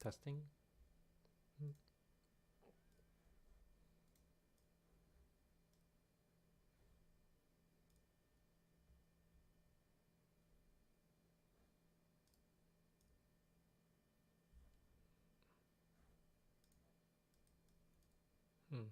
Testing. Hmm. Hmm.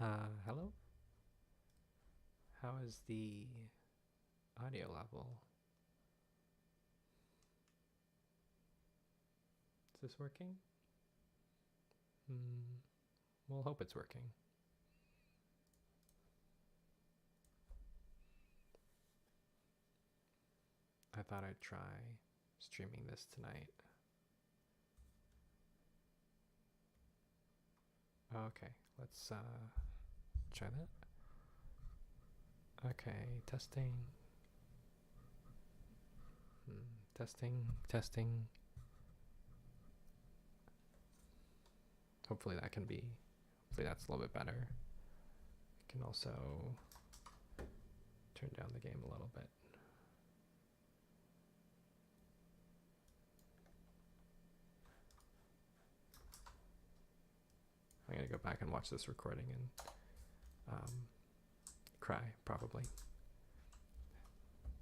Hello? How is the audio level? Is this working? We'll hope it's working. I thought I'd try streaming this tonight. Okay, let's try that. Okay, testing. Testing. Hopefully that's a little bit better. I can also turn down the game a little bit. I'm gonna go back and watch this recording and cry probably,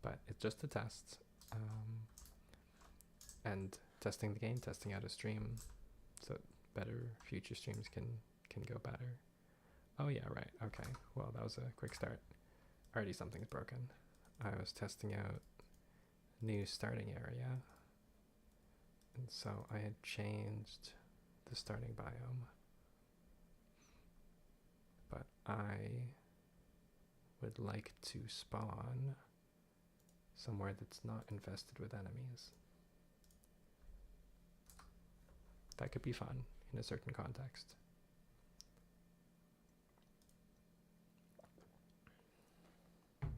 but it's just a test, and testing the game, testing out a stream so better future streams can go better. Oh yeah, right. Okay, well, that was a quick start. Already something's broken. I was testing out new starting area, and so I had changed the starting biome, but I would like to spawn somewhere that's not infested with enemies. That could be fun in a certain context. Oh,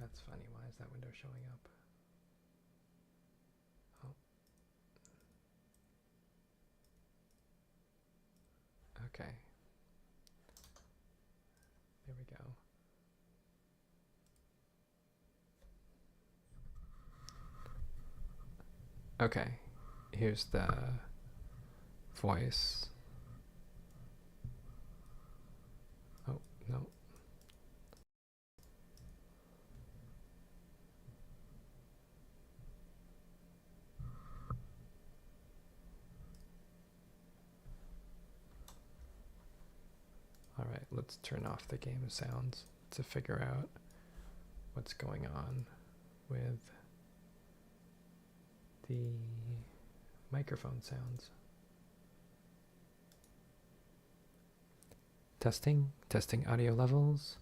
that's funny. Why is that window showing up? Oh. Okay. There we go. Okay, here's the voice. Oh, no. All right, let's turn off the game sounds to figure out what's going on with the microphone sounds. Testing audio levels.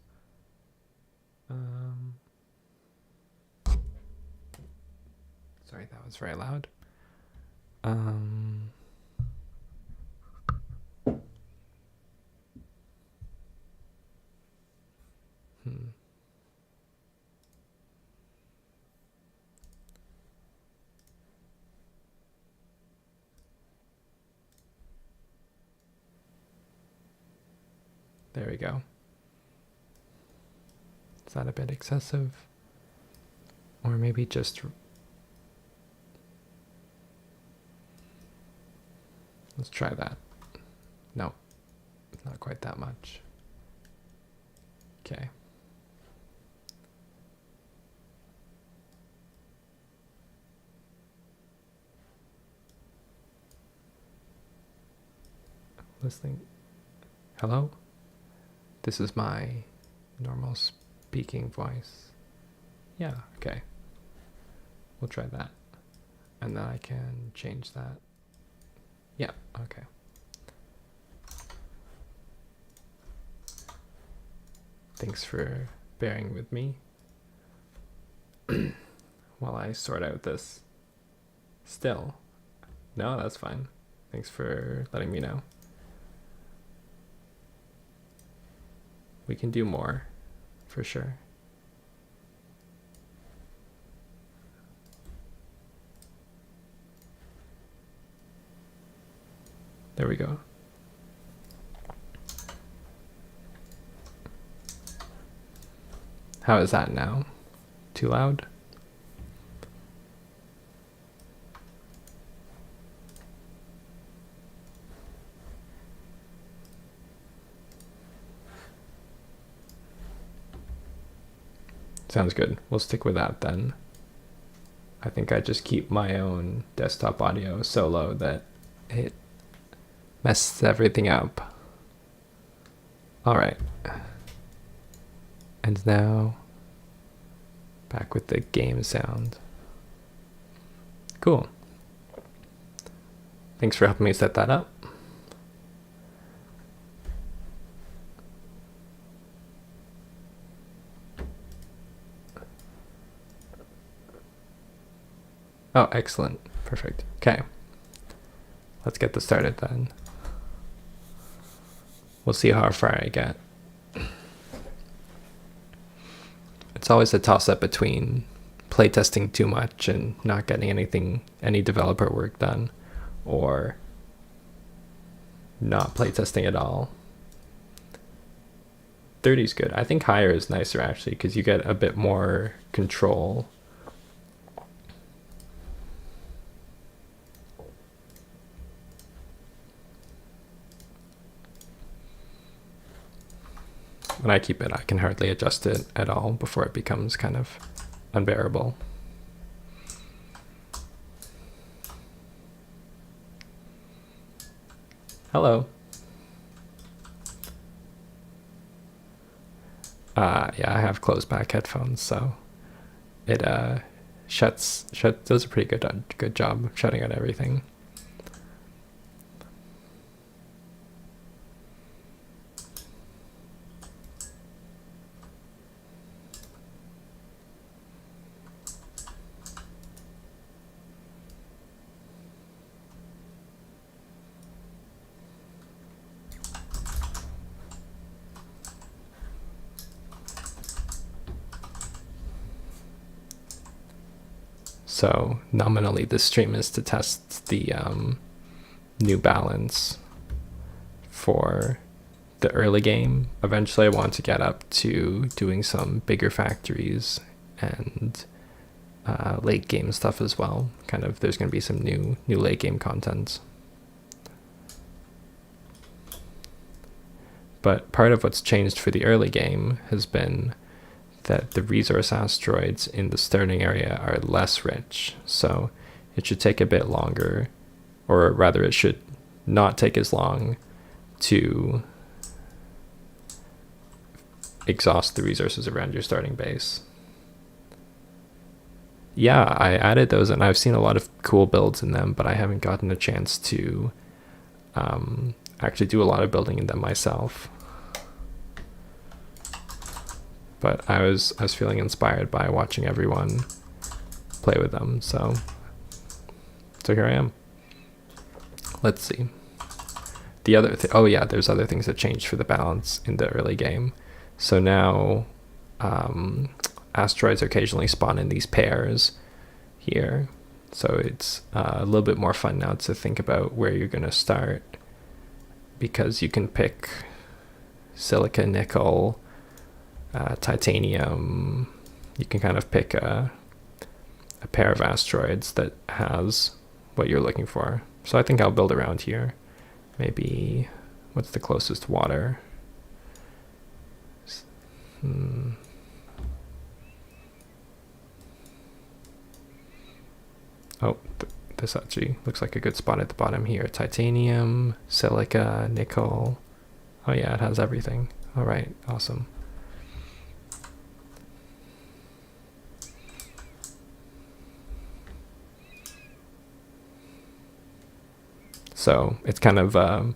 Sorry, that was very loud. There we go. Is that a bit excessive? Or maybe just... Let's try that. No, not quite that much. Okay. Listening. Hello? This is my normal speaking voice. Yeah, okay. We'll try that. And then I can change that. Yeah, okay. Thanks for bearing with me while I sort out this. Still. No, that's fine. Thanks for letting me know. We can do more, for sure. There we go. How is that now? Too loud? Sounds good. We'll stick with that then. I think I just keep my own desktop audio so low that it messes everything up. All right. And now back with the game sound. Cool. Thanks for helping me set that up. Oh, excellent. Perfect. Okay. Let's get this started then. We'll see how far I get. It's always a toss-up between playtesting too much and not getting any developer work done, or not playtesting at all. 30 is good. I think higher is nicer actually, because you get a bit more control. When I keep it, I can hardly adjust it at all before it becomes kind of unbearable. Hello. Yeah, I have closed back headphones, so it does a pretty good job shutting out everything. So nominally this stream is to test the new balance for the early game. Eventually I want to get up to doing some bigger factories and late game stuff as well. Kind of there's going to be some new late game content. But part of what's changed for the early game has been that the resource asteroids in the starting area are less rich, so it should take a bit longer, or rather it should not take as long to exhaust the resources around your starting base. Yeah, I added those and I've seen a lot of cool builds in them, but I haven't gotten a chance to actually do a lot of building in them myself. But I was feeling inspired by watching everyone play with them, so here I am. Let's see. The other oh yeah, there's other things that changed for the balance in the early game. So now asteroids occasionally spawn in these pairs here, so it's a little bit more fun now to think about where you're going to start, because you can pick silica, nickel, titanium. You can kind of pick a pair of asteroids that has what you're looking for. So I think I'll build around here. Maybe, what's the closest water? Oh, this actually looks like a good spot at the bottom here. Titanium, silica, nickel. Oh yeah, it has everything. All right, awesome. So it's kind of a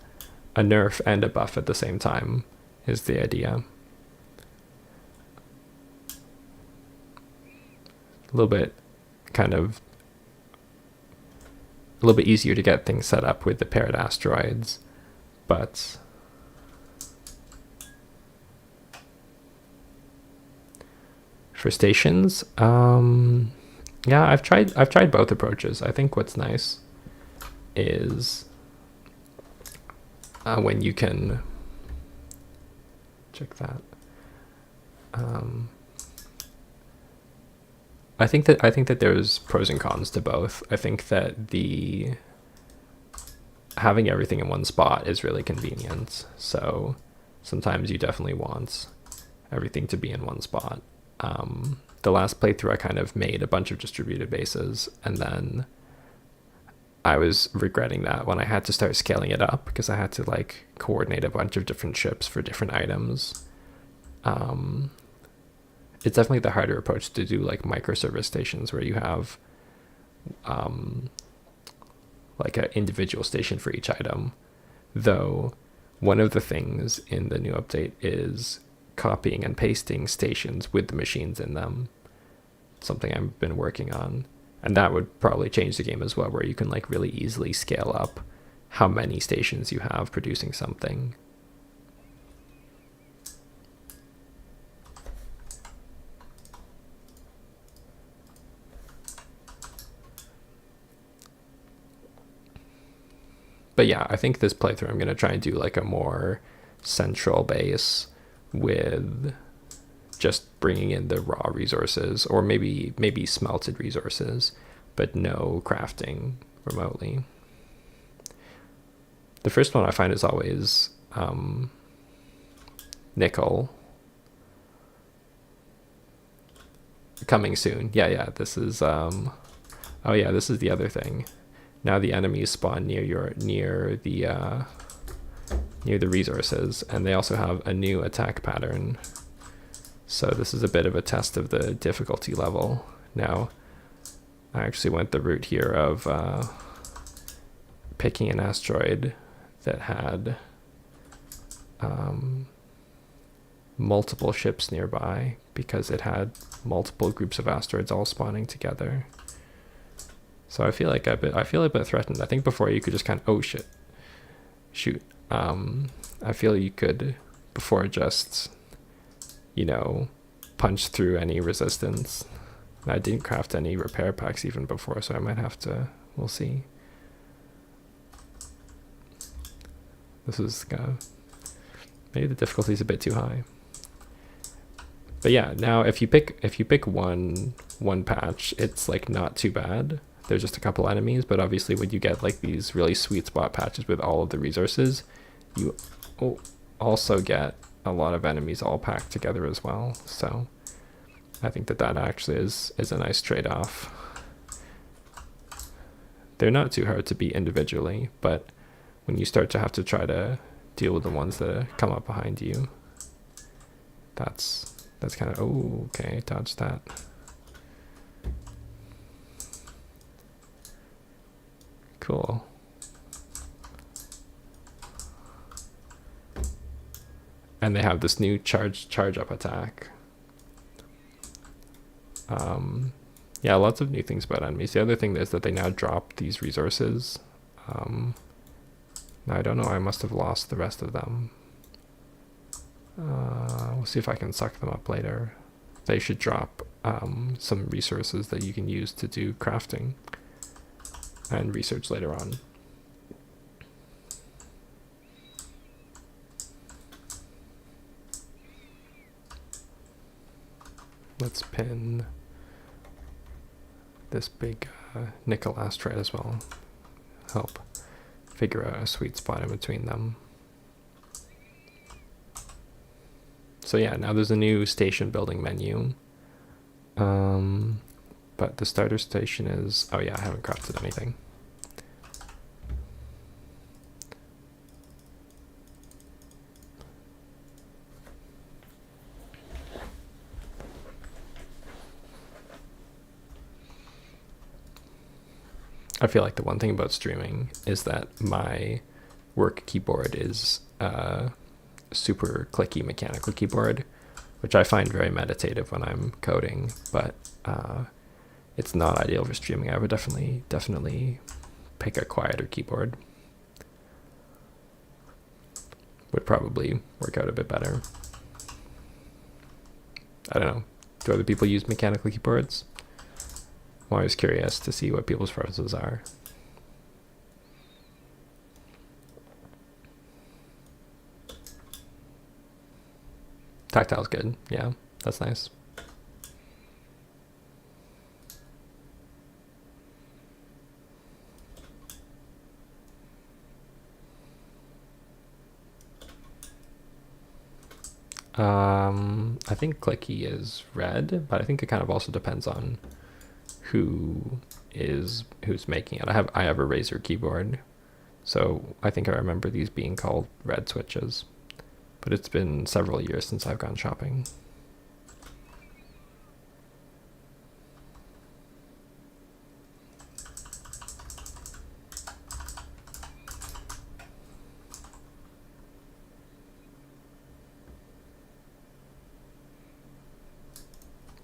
nerf and a buff at the same time is the idea. A little bit easier to get things set up with the paired asteroids, but for stations, yeah, I've tried both approaches. I think what's nice is when you can check that. I think that there's pros and cons to both. I think that having everything in one spot is really convenient. So sometimes you definitely want everything to be in one spot. The last playthrough I kind of made a bunch of distributed bases, and then I was regretting that when I had to start scaling it up because I had to like coordinate a bunch of different ships for different items. It's definitely the harder approach to do like microservice stations where you have like an individual station for each item. Though one of the things in the new update is copying and pasting stations with the machines in them. Something I've been working on. And that would probably change the game as well, where you can like really easily scale up how many stations you have producing something. But yeah, I think this playthrough I'm going to try and do like a more central base with just bringing in the raw resources, or maybe smelted resources, but no crafting remotely. The first one I find is always nickel. Coming soon. Yeah, this is oh yeah, this is the other thing. Now the enemies spawn near the resources, and they also have a new attack pattern. So this is a bit of a test of the difficulty level. Now, I actually went the route here of picking an asteroid that had multiple ships nearby because it had multiple groups of asteroids all spawning together. So I feel like I feel a bit threatened. I think before you could just kind of, oh shit, shoot. I feel you could before just, you know, punch through any resistance. I didn't craft any repair packs even before, so I might have to, we'll see. This is maybe the difficulty is a bit too high. But yeah, now if you pick one patch, it's like not too bad. There's just a couple enemies, but obviously when you get like these really sweet spot patches with all of the resources, you also get a lot of enemies all packed together as well. So I think that actually is a nice trade-off. They're not too hard to beat individually, but when you start to have to try to deal with the ones that come up behind you, that's kind of, oh, okay, dodge that. Cool. And they have this new charge up attack. Yeah, lots of new things about enemies. The other thing is that they now drop these resources. I don't know, I must have lost the rest of them. We'll see if I can suck them up later. They should drop some resources that you can use to do crafting and research later on. Let's pin this big nickel asteroid as well. Help figure out a sweet spot in between them. So yeah, now there's a new station building menu. But the starter station is, oh yeah, I haven't crafted anything. I feel like the one thing about streaming is that my work keyboard is super clicky mechanical keyboard, which I find very meditative when I'm coding, but it's not ideal for streaming. I would definitely pick a quieter keyboard. Would probably work out a bit better. I don't know. Do other people use mechanical keyboards? I'm always curious to see what people's preferences are. Tactile's good. Yeah, that's nice. I think clicky is red, but I think it kind of also depends on who's making it. I have a Razer keyboard, so I think I remember these being called red switches, but it's been several years since I've gone shopping.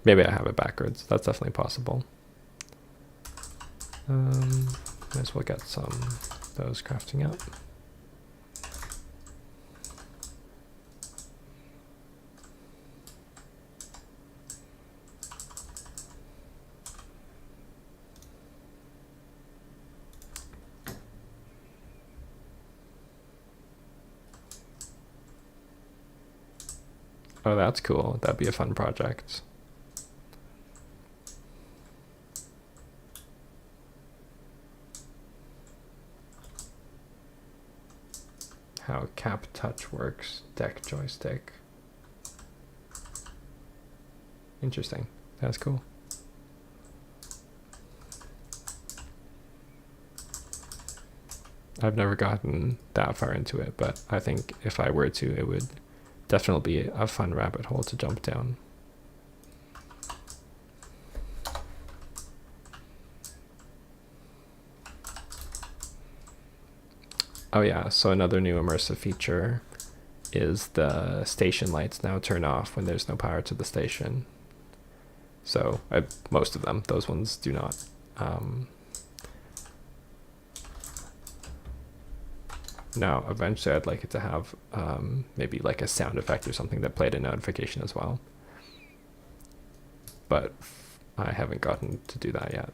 Maybe I have it backwards. That's definitely possible. Might as well get some those crafting up. Oh, that's cool. That'd be a fun project. How Cap Touch works, deck joystick. Interesting. That's cool. I've never gotten that far into it, but I think if I were to, it would definitely be a fun rabbit hole to jump down. Oh yeah, so another new immersive feature is the station lights now turn off when there's no power to the station. So most of them, those ones do not. Now, eventually I'd like it to have maybe like a sound effect or something that played a notification as well. But I haven't gotten to do that yet.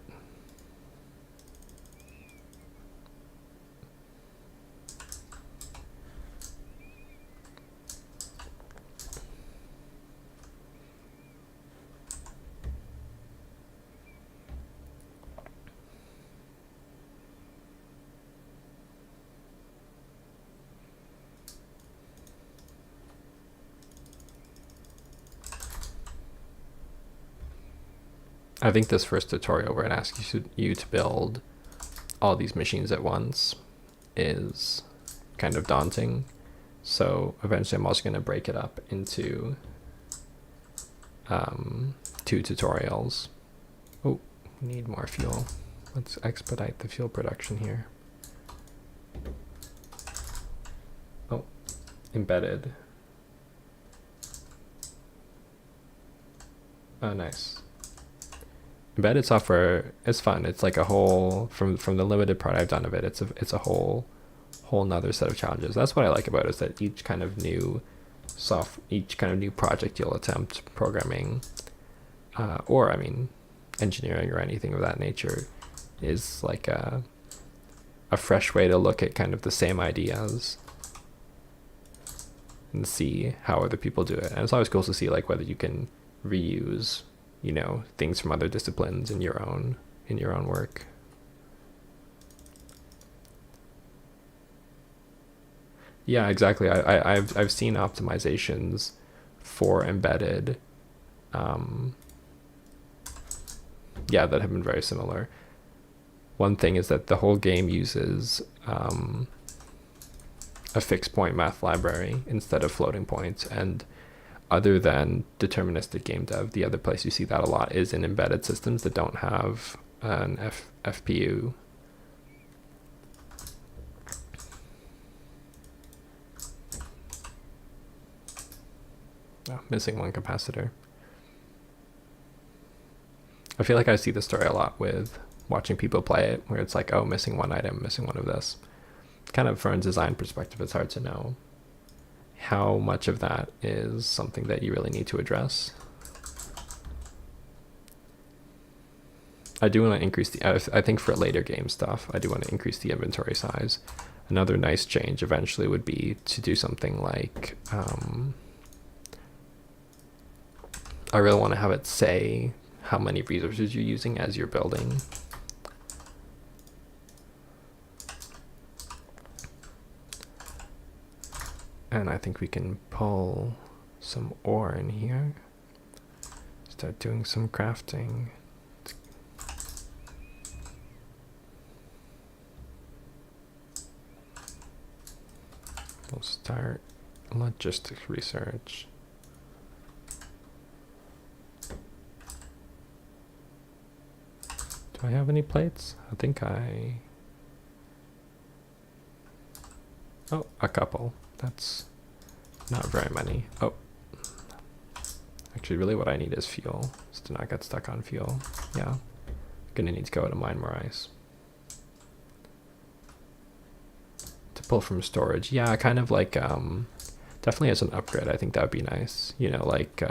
I think this first tutorial where it asks you to build all these machines at once is kind of daunting. So eventually I'm also going to break it up into 2 tutorials. Oh, we need more fuel. Let's expedite the fuel production here. Oh, embedded. Oh, nice. Embedded software is fun. It's like a whole, from the limited part I've done of it, it's a whole nother set of challenges. That's what I like about it, is that each kind of new project you'll attempt, programming, or I mean, engineering or anything of that nature, is like a fresh way to look at kind of the same ideas and see how other people do it. And it's always cool to see like whether you can reuse, you know, things from other disciplines in your own work. Yeah, exactly. I've seen optimizations for embedded, yeah, that have been very similar. One thing is that the whole game uses a fixed point math library instead of floating points, and other than deterministic game dev, the other place you see that a lot is in embedded systems that don't have an FPU. Oh, missing one capacitor. I feel like I see the story a lot with watching people play it, where it's like, oh, missing one item, missing one of this. Kind of from a design perspective, it's hard to know how much of that is something that you really need to address. I do want to increase I think for later game stuff, I do want to increase the inventory size. Another nice change eventually would be to do something like, I really want to have it say how many resources you're using as you're building. And I think we can pull some ore in here. Start doing some crafting. We'll start logistics research. Do I have any plates? I think oh, a couple. That's not very many. Oh. Actually, really what I need is fuel. Just to not get stuck on fuel. Yeah. Gonna need to go to mine more ice. To pull from storage. Yeah, kind of like, definitely as an upgrade, I think that would be nice. You know, like,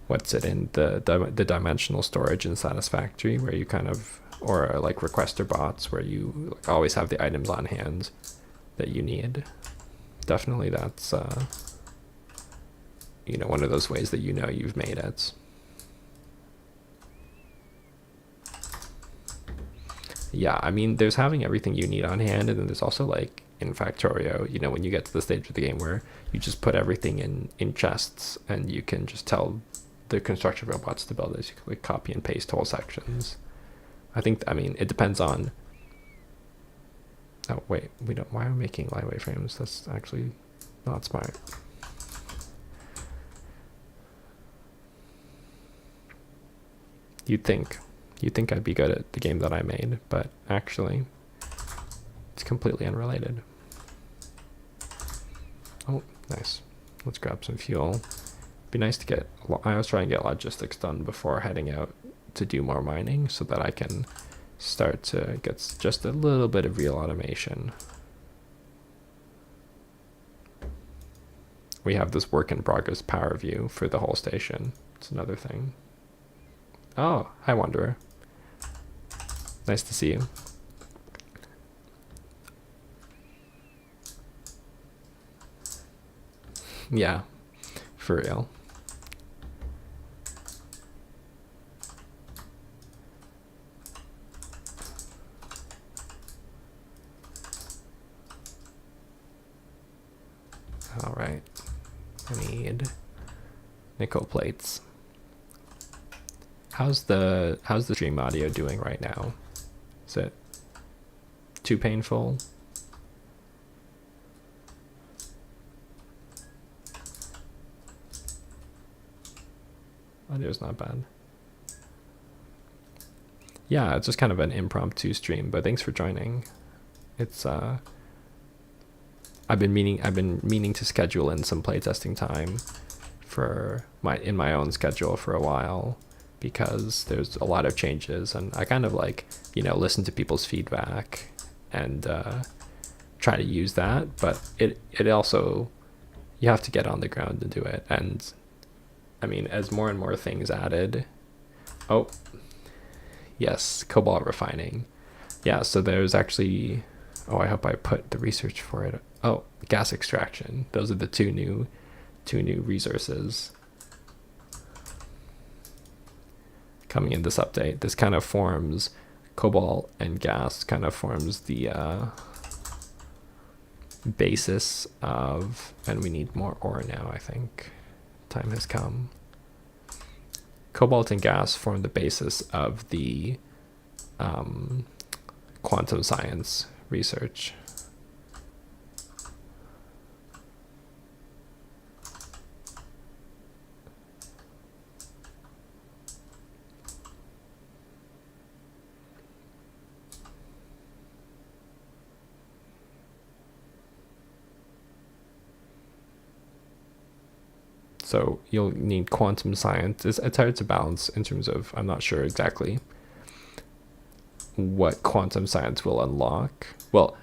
what's it in? The dimensional storage in Satisfactory, where you kind of, or like requester bots, where you like, always have the items on hand that you need. Definitely that's, you know, one of those ways that you know you've made it. Yeah, I mean, there's having everything you need on hand, and then there's also like in Factorio, you know, when you get to the stage of the game where you just put everything in chests, and you can just tell the construction robots to build it. You can like copy and paste whole sections. I think, I mean, it depends on. Oh wait, we don't. Why are we making lightweight frames? That's actually not smart. You'd think I'd be good at the game that I made, but actually, it's completely unrelated. Oh, nice. Let's grab some fuel. Be nice to get. I was trying to get logistics done before heading out to do more mining, so that I can start to get just a little bit of real automation. We have this work in progress power view for the whole station. It's another thing. Oh, hi Wanderer. Nice to see you. Yeah, for real. All right, I need nickel plates. How's the stream audio doing right now? Is it too painful? Audio's not bad. Yeah, it's just kind of an impromptu stream, but thanks for joining. It's I've been meaning to schedule in some playtesting time for my own schedule for a while, because there's a lot of changes, and I kind of like, you know, listen to people's feedback and try to use that, but it also, you have to get on the ground to do it. And I mean, as more and more things added, oh yes, cobalt refining. Yeah, so there's actually, oh, I hope I put the research for it. Oh, gas extraction. Those are the two new resources coming in this update. This kind of forms cobalt and gas, kind of forms the basis of, and we need more ore now, I think. Time has come. Cobalt and gas form the basis of the quantum science research. So you'll need quantum science. It's hard to balance in terms of, I'm not sure exactly what quantum science will unlock. Well,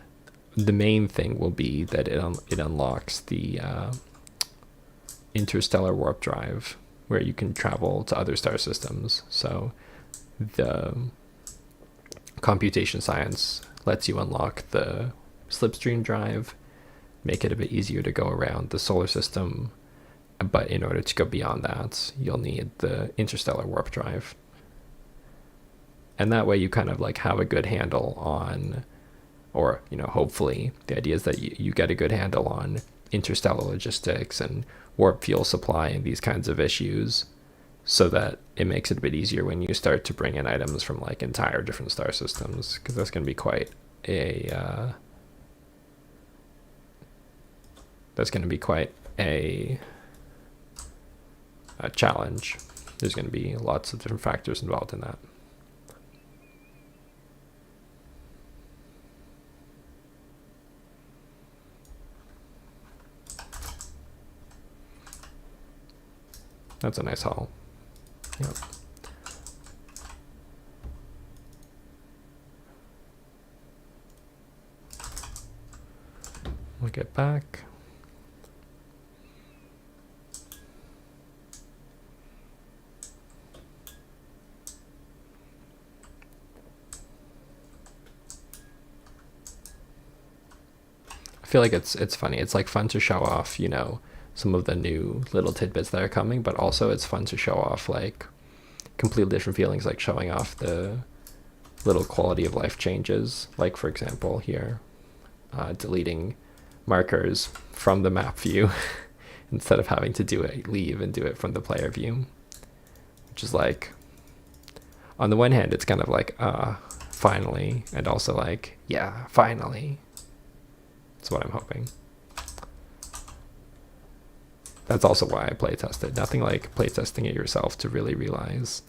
the main thing will be that it unlocks the interstellar warp drive, where you can travel to other star systems. So the computation science lets you unlock the slipstream drive, make it a bit easier to go around the solar system. But in order to go beyond that, you'll need the interstellar warp drive. And that way you kind of like have a good handle on, or, you know, hopefully the idea is that you get a good handle on interstellar logistics and warp fuel supply and these kinds of issues, so that it makes it a bit easier when you start to bring in items from like entire different star systems, because that's going to be quite a that's going to be quite a challenge. There's going to be lots of different factors involved in that. That's a nice haul. Yep. We'll get back. I feel like it's funny. It's like fun to show off, you know, some of the new little tidbits that are coming, but also it's fun to show off like completely different feelings, like showing off the little quality of life changes. Like for example here, deleting markers from the map view instead of having to leave and do it from the player view, which is like, on the one hand it's kind of like finally, and also like, yeah, finally. That's what I'm hoping. That's also why I play tested. Nothing like play testing it yourself to really realize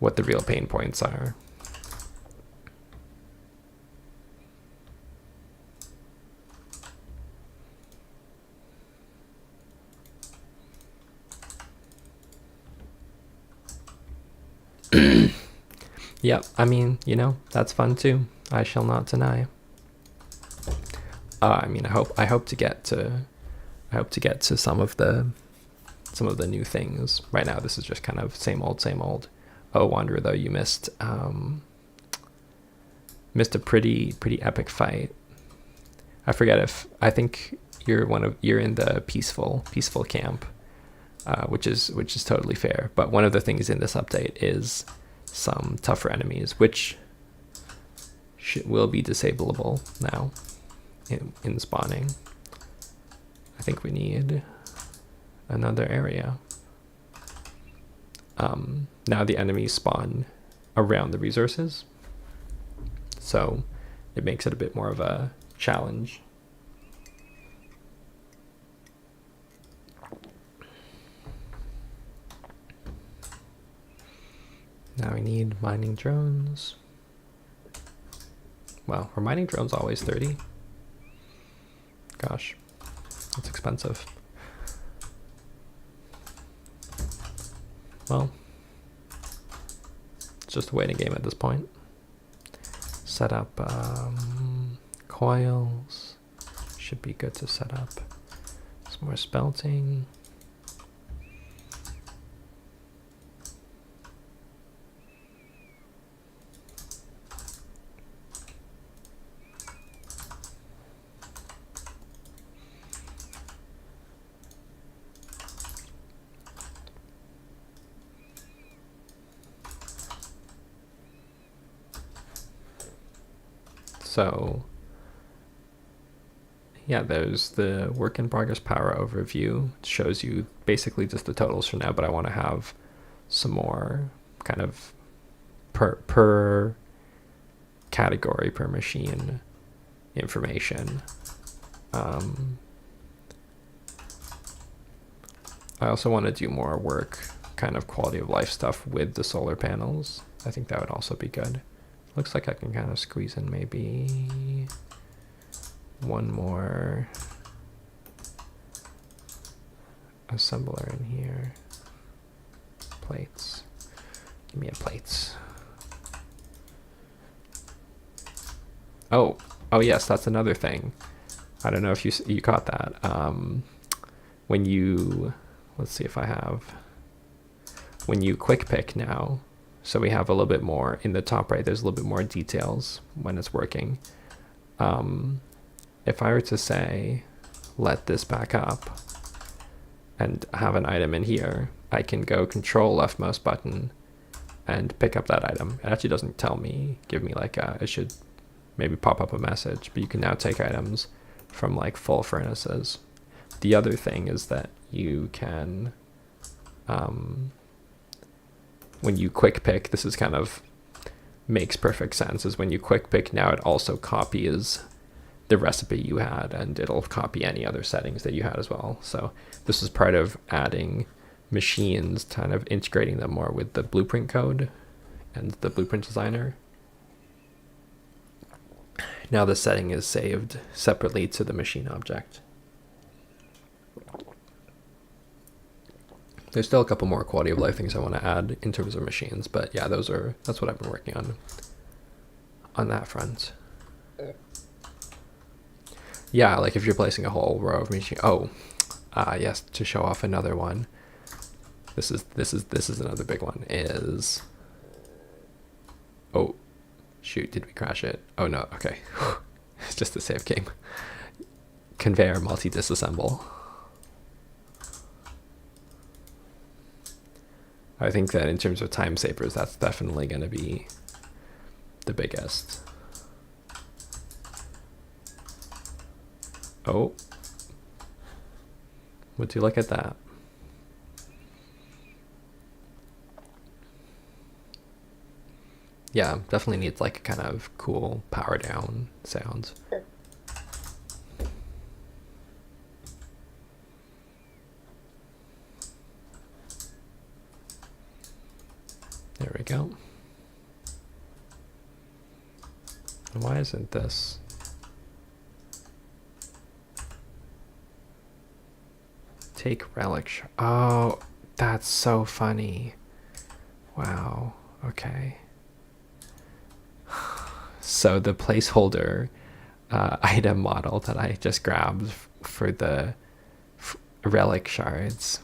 what the real pain points are. Yeah, I mean, you know, that's fun too. I shall not deny. I mean, I hope to get to some of the new things. Right now, this is just kind of same old, same old. Oh, Wanderer, though, you missed a pretty epic fight. I think you're in the peaceful camp, which is totally fair. But one of the things in this update is some tougher enemies, which will be disableable now in spawning. I think we need another area. Now the enemies spawn around the resources, so it makes it a bit more of a challenge. Now we need mining drones. Wow, were mining drones always 30? Gosh, that's expensive. Well, it's just a waiting game at this point. Set up coils. Should be good to set up some more spelting. So yeah, there's the work in progress power overview. It shows you basically just the totals for now, but I want to have some more kind of per category, per machine information. I also want to do more work, kind of quality of life stuff with the solar panels. I think that would also be good. Looks like I can kind of squeeze in maybe one more assembler in here. Plates. Give me a plates. Oh yes, that's another thing. I don't know if you caught that. When you, let's see if I have, when you quick pick now, so we have a little bit more in the top right, there's a little bit more details when it's working. If I were to say, let this back up and have an item in here, I can go control left mouse button and pick up that item. It actually doesn't tell me, give me like it should maybe pop up a message, but you can now take items from like full furnaces. The other thing is that you can, when you quick pick, this is kind of makes perfect sense, is when you quick pick now it also copies the the recipe you had, and it'll copy any other settings that you had as well. So this was part of adding machines, kind of integrating them more with the blueprint code and the blueprint designer. Now the setting is saved separately to the machine object. There's still a couple more quality of life things I want to add in terms of machines, but yeah, that's what I've been working on that front. Yeah, like if you're placing a whole row of machine. Oh, yes, to show off another one. This is another big one. Is, oh, shoot, did we crash it? Oh no, okay. It's just a save game. Conveyor multi-disassemble. I think that in terms of time savers, that's definitely going to be the biggest. Oh, would you look at that? Yeah, definitely needs like a kind of cool power down sound. There we go. Why isn't this? Take relic. Oh, that's so funny. Wow. Okay. So the placeholder item model that I just grabbed for the relic shards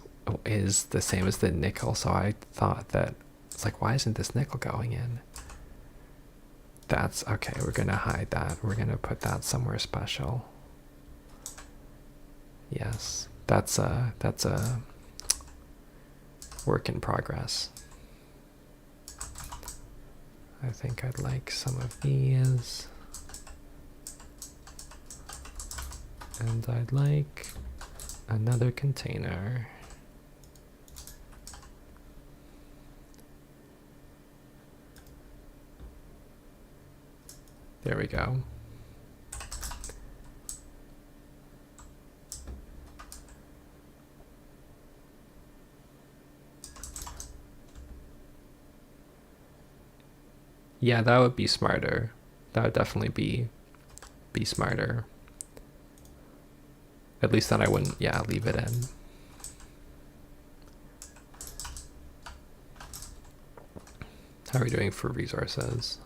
is the same as the nickel. So I thought that it's like, why isn't this nickel going in? That's okay. We're gonna hide that. We're gonna put that somewhere special. Yes, that's a work in progress. I think I'd like some of these. And I'd like another container. There we go. Yeah, that would be smarter. That would definitely be smarter. At least then I wouldn't, yeah, leave it in. How are we doing for resources?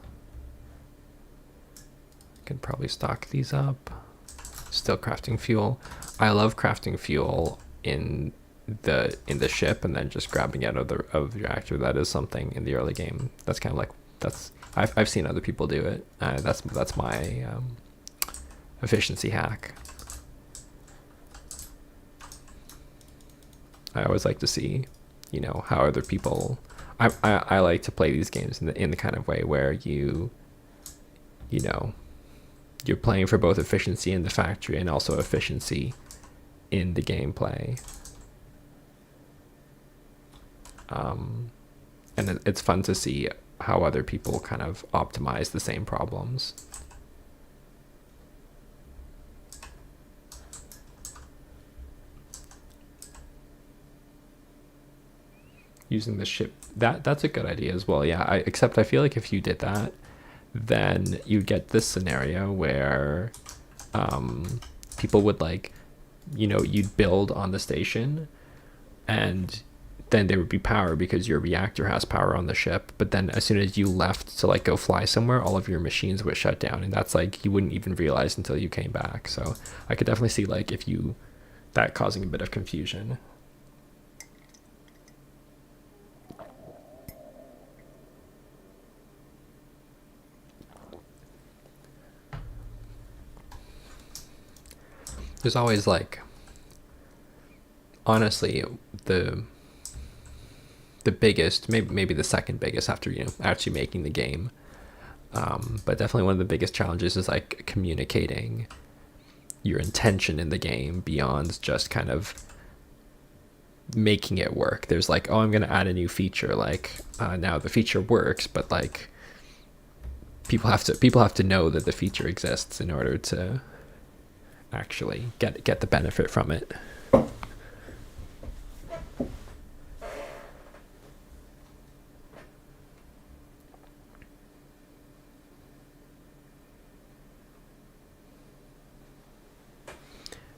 I can probably stock these up. Still crafting fuel. I love crafting fuel in the ship and then just grabbing it out of the reactor. That is something in the early game. That's kind of like, I've seen other people do it. That's my efficiency hack. I always like to see, you know, how other people. I like to play these games in the kind of way where you know, you're playing for both efficiency in the factory and also efficiency in the gameplay. And it's fun to see how other people kind of optimize the same problems. Using the ship, that's a good idea as well. Yeah, except I feel like if you did that, then you get this scenario where people would, like, you know, you'd build on the station and then there would be power because your reactor has power on the ship, but then as soon as you left to like go fly somewhere, all of your machines would shut down, and that's like you wouldn't even realize until you came back. So I could definitely see like if you that causing a bit of confusion. There's always, like, honestly, the biggest, maybe the second biggest after, you know, actually making the game, but definitely one of the biggest challenges is like communicating your intention in the game beyond just kind of making it work. There's like, oh, I'm gonna add a new feature, like now the feature works, but like people have to know that the feature exists in order to actually get the benefit from it.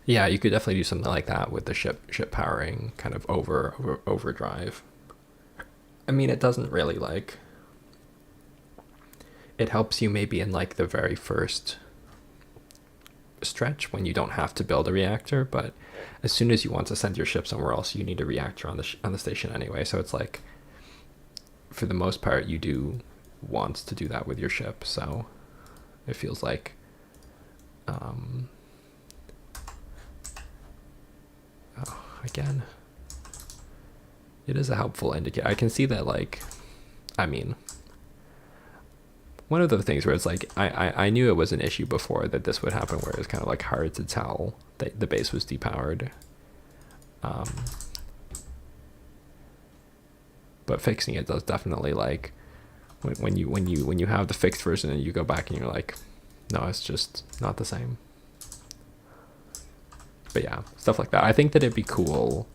Yeah, you could definitely do something like that with the ship powering kind of overdrive. I mean, it doesn't really like, it helps you maybe in like the very first stretch when you don't have to build a reactor, but as soon as you want to send your ship somewhere else, you need a reactor on the station anyway. So it's like, for the most part, you do want to do that with your ship. So it feels like, again, it is a helpful indicator. I can see that, like, I mean, one of the things where it's like, I knew it was an issue before that this would happen, where it's kind of like hard to tell that the base was depowered. But fixing it does definitely, like, when you have the fixed version and you go back and you're like, no, it's just not the same. But yeah, stuff like that. I think that it'd be cool.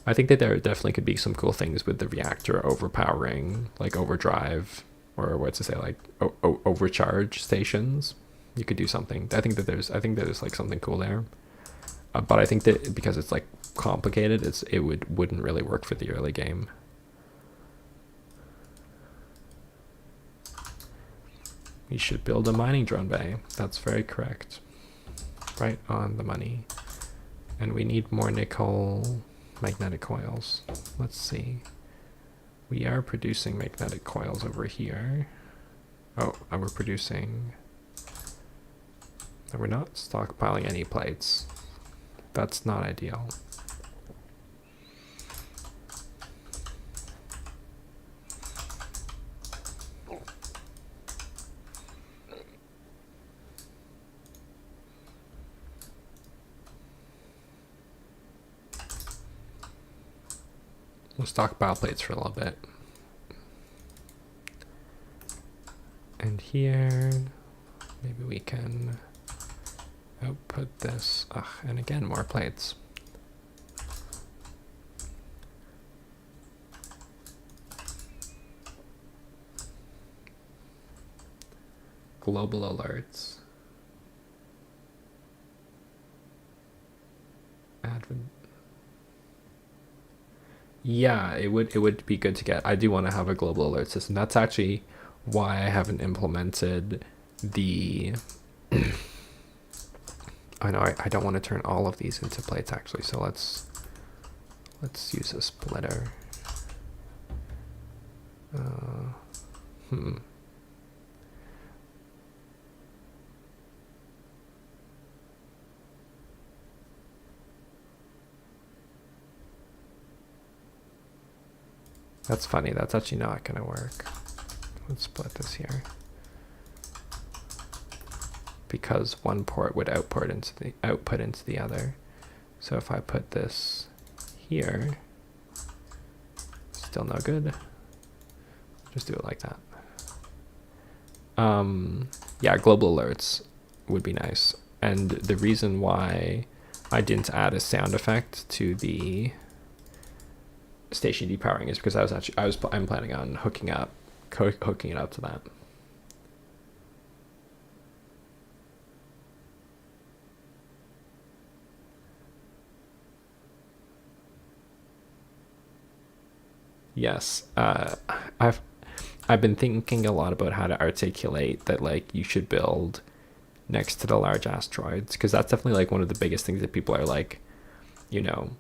I think that there definitely could be some cool things with the reactor overpowering, like overdrive, or what's to say, like overcharge stations. You could do something. I think that there's like something cool there. But I think that because it's like complicated, it wouldn't really work for the early game. We should build a mining drone bay. That's very correct. Right on the money. And we need more nickel magnetic coils. Let's see. We are producing magnetic coils over here. Oh, and we're producing... And we're not stockpiling any plates. That's not ideal. We'll stockpile plates for a little bit. And here, maybe we can output this. And again, more plates. Global alerts. Yeah, it would be good to get. I do want to have a global alert system. That's actually why I haven't implemented the... I know I don't want to turn all of these into plates actually, so let's use a splitter. That's funny, that's actually not gonna work. Let's split this here. Because one port would output into the other. So if I put this here, still no good. Just do it like that. Yeah, global alerts would be nice. And the reason why I didn't add a sound effect to the station depowering is because I'm planning on hooking it up to that. Yes, I've been thinking a lot about how to articulate that, like, you should build next to the large asteroids, because that's definitely like one of the biggest things that people are like, you know,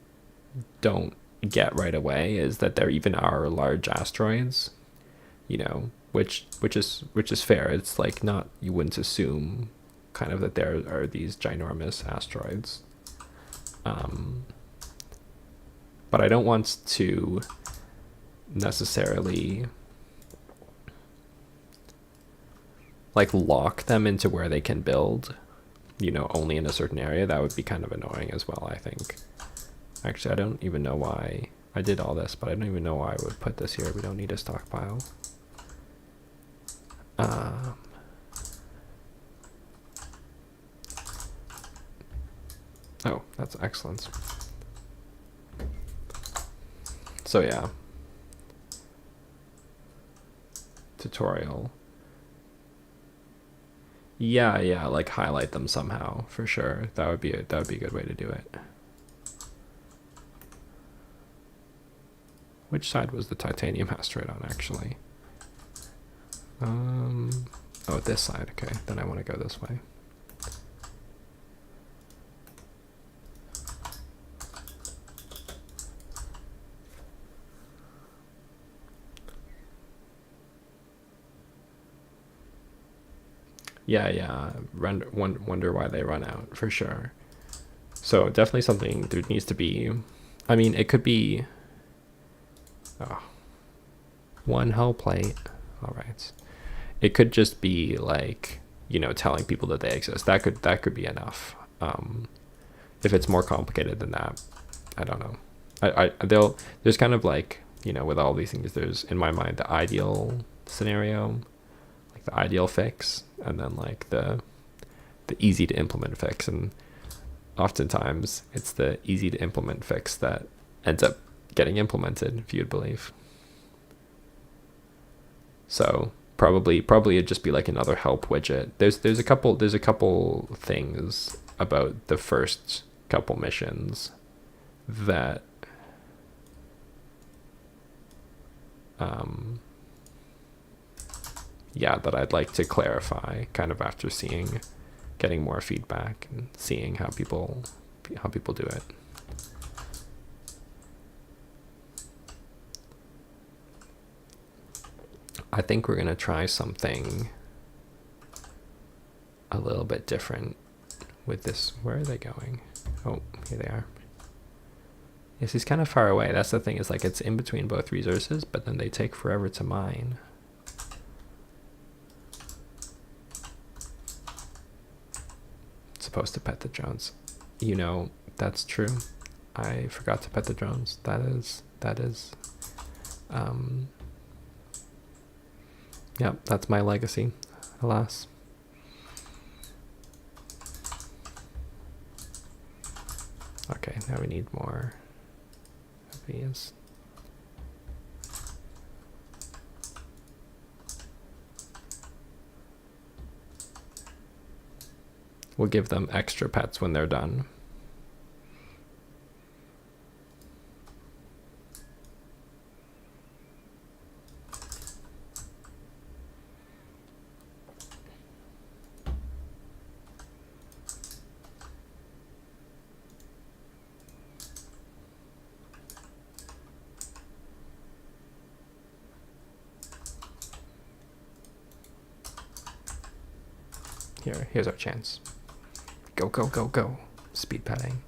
don't get right away, is that there even are large asteroids, you know, which is fair. It's like, not, you wouldn't assume kind of that there are these ginormous asteroids, but I don't want to necessarily like lock them into where they can build, you know, only in a certain area. That would be kind of annoying as well, I think. Actually, I don't even know why I did all this, but I don't even know why I would put this here. We don't need a stockpile. Oh, that's excellent. So yeah. Tutorial. Yeah, like highlight them somehow for sure. That would be a good way to do it. Which side was the titanium asteroid on actually? Oh, this side. Okay, then I want to go this way. Yeah. Wonder why they run out for sure. So definitely something there needs to be. I mean, it could be. Oh, one hull plate. All right. It could just be like, you know, telling people that they exist. That could be enough. If it's more complicated than that, I don't know. There's kind of like, you know, with all these things, there's in my mind the ideal scenario, like the ideal fix, and then like the easy to implement fix, and oftentimes it's the easy to implement fix that ends up getting implemented, if you'd believe. So probably it'd just be like another help widget. There's a couple things about the first couple missions that that I'd like to clarify kind of after getting more feedback and seeing how people do it. I think we're going to try something a little bit different with this. Where are they going? Oh, here they are. Yes, he's kind of far away. That's the thing, is like it's in between both resources, but then they take forever to mine. Supposed to pet the drones. You know, that's true. I forgot to pet the drones. That is yep, that's my legacy, alas. Okay, now we need more of these. We'll give them extra pets when they're done. Here's our chance. Go. Speed petting.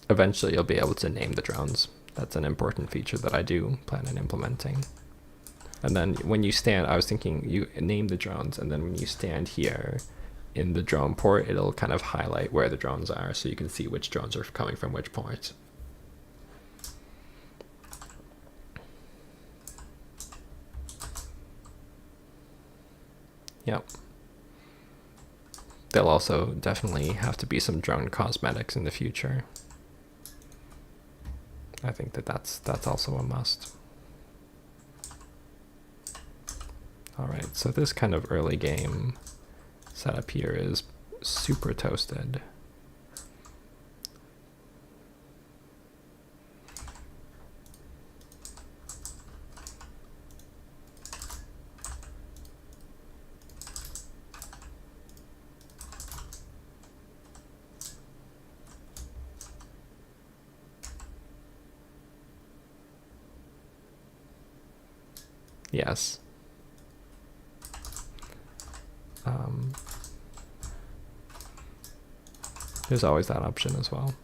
Eventually you'll be able to name the drones. That's an important feature that I do plan on implementing. And then when you stand, I was thinking you name the drones, and then when you stand here in the drone port, it'll kind of highlight where the drones are, so you can see which drones are coming from which port. Yep. There'll also definitely have to be some drone cosmetics in the future. I think that's also a must. Alright, so this kind of early game setup here is super toasted. Yes. There's always that option as well.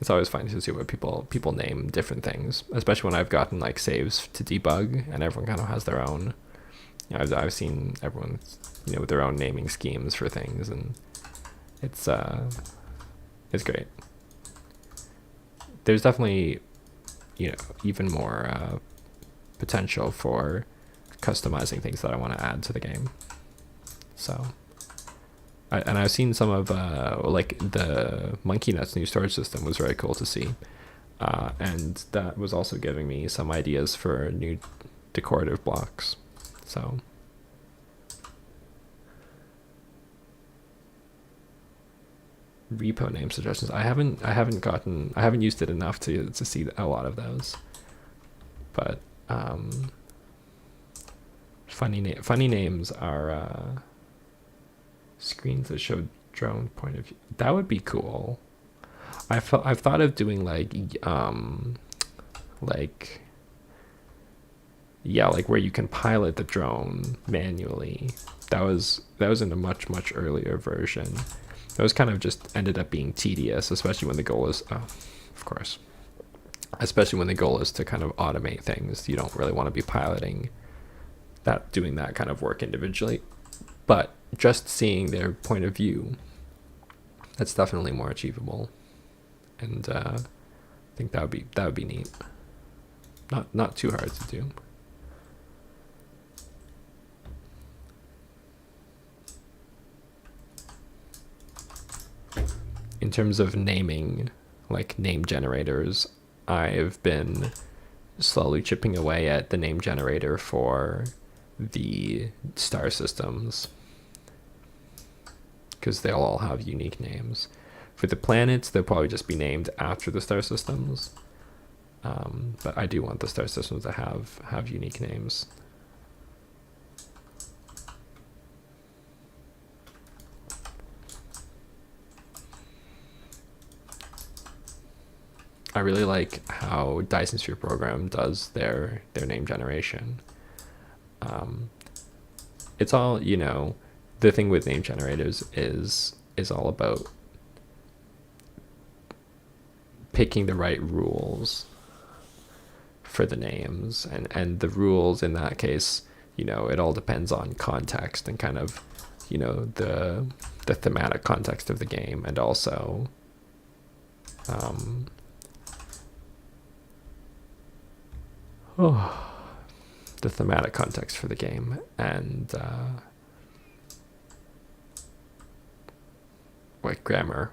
It's always fun to see what people name different things, especially when I've gotten like saves to debug and everyone kind of has their own. You know, I've seen everyone, you know, with their own naming schemes for things, and it's is great. There's definitely, even more potential for customizing things that I want to add to the game. So, and I've seen some of like the Monkey Nuts new storage system was very cool to see, and that was also giving me some ideas for new decorative blocks. So. Repo name suggestions. I haven't used it enough to see a lot of those. But funny names are screens that show drone point of view. That would be cool. I've thought of doing like where you can pilot the drone manually. That was in a much earlier version. It was kind of just ended up being tedious, especially when the goal is, of course, especially when the goal is to kind of automate things. You don't really want to be piloting doing that kind of work individually. But just seeing their point of view, that's definitely more achievable. And I think that would be neat. Not too hard to do. In terms of naming, like name generators, I've been slowly chipping away at the name generator for the star systems, because they'll all have unique names. For the planets, they'll probably just be named after the star systems, but I do want the star systems to have unique names. I really like how Dyson Sphere Program does their name generation. It's all, the thing with name generators is all about picking the right rules for the names, and the rules in that case, it all depends on context and kind of, the thematic context of the game, and also the thematic context for the game, and like grammar.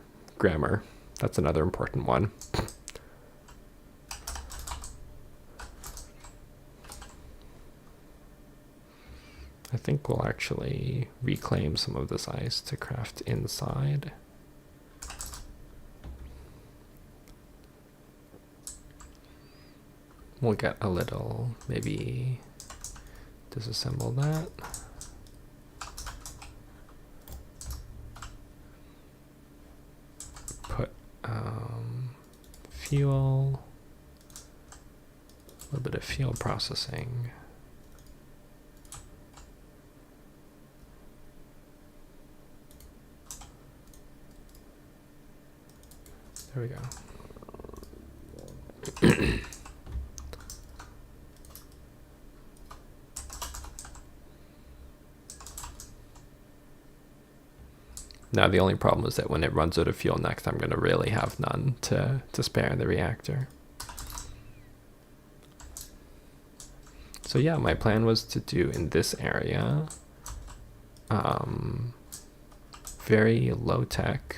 That's another important one. I think we'll actually reclaim some of this ice to craft inside. We'll get a little, maybe disassemble that. Put fuel, a little bit of fuel processing. There we go. Now the only problem is that when it runs out of fuel next, I'm going to really have none to spare in the reactor. So yeah, my plan was to do in this area, very low tech,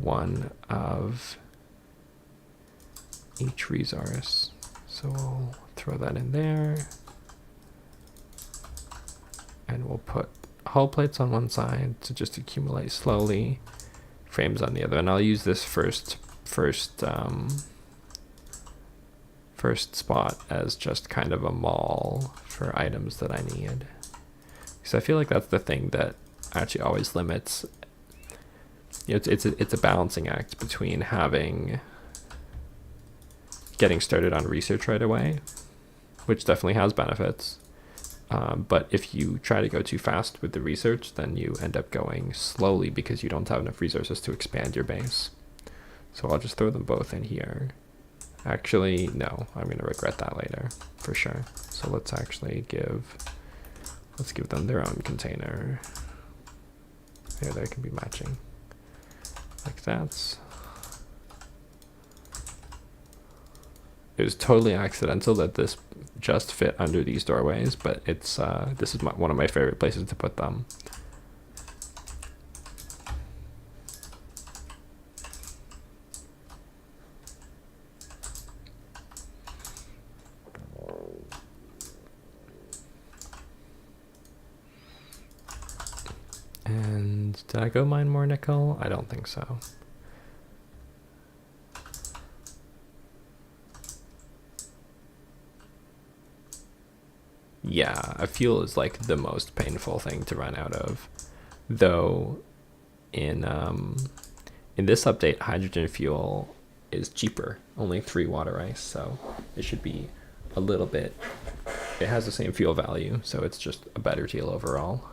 one of each resource. So we'll throw that in there, and we'll put hull plates on one side to just accumulate slowly, frames on the other, and I'll use this first spot as just kind of a mall for items that I need, because I feel like that's the thing that actually always limits. It's a balancing act between getting started on research right away, which definitely has benefits. But if you try to go too fast with the research, then you end up going slowly because you don't have enough resources to expand your base. So I'll just throw them both in here. Actually, no, I'm going to regret that later for sure. So let's actually give them their own container. There, they can be matching like that. it was totally accidental that this just fit under these doorways, but it's this is one of my favorite places to put them. And did I go mine more nickel? I don't think so. Yeah, a fuel is like the most painful thing to run out of. Though in this update, hydrogen fuel is cheaper, only 3 water ice, so it should be a little bit, it has the same fuel value, so it's just a better deal overall.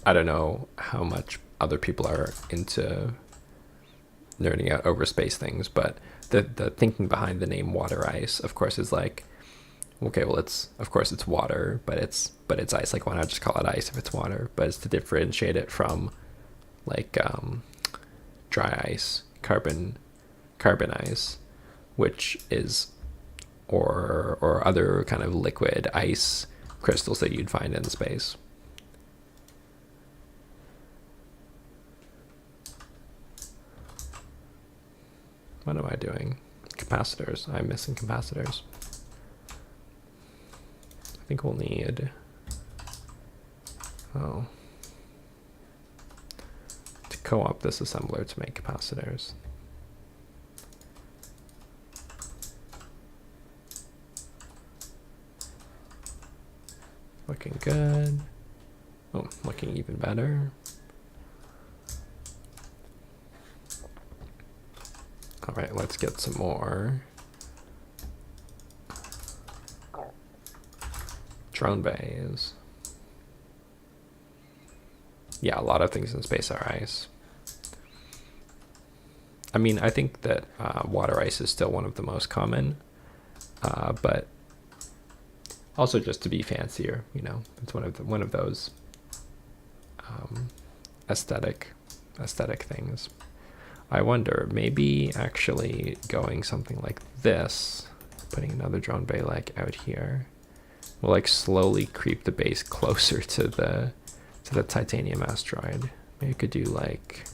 I don't know how much other people are into nerding out over space things, but the thinking behind the name water ice, of course, is like, okay, well, it's, of course it's water, but it's ice. Like, why not just call it ice if it's water? But it's to differentiate it from like dry ice, carbon ice, which is, or other kind of liquid ice crystals that you'd find in space. What am I doing? Capacitors. I'm missing capacitors. I think we'll need, to co-op this assembler to make capacitors. Looking good. Oh, looking even better. All right, let's get some more drone bays. Yeah, a lot of things in space are ice. I mean, I think that water ice is still one of the most common, but also just to be fancier, you know, it's one of those aesthetic things. I wonder, maybe actually going something like this, putting another drone bay like out here, will like slowly creep the base closer to the titanium asteroid. Maybe you could do like,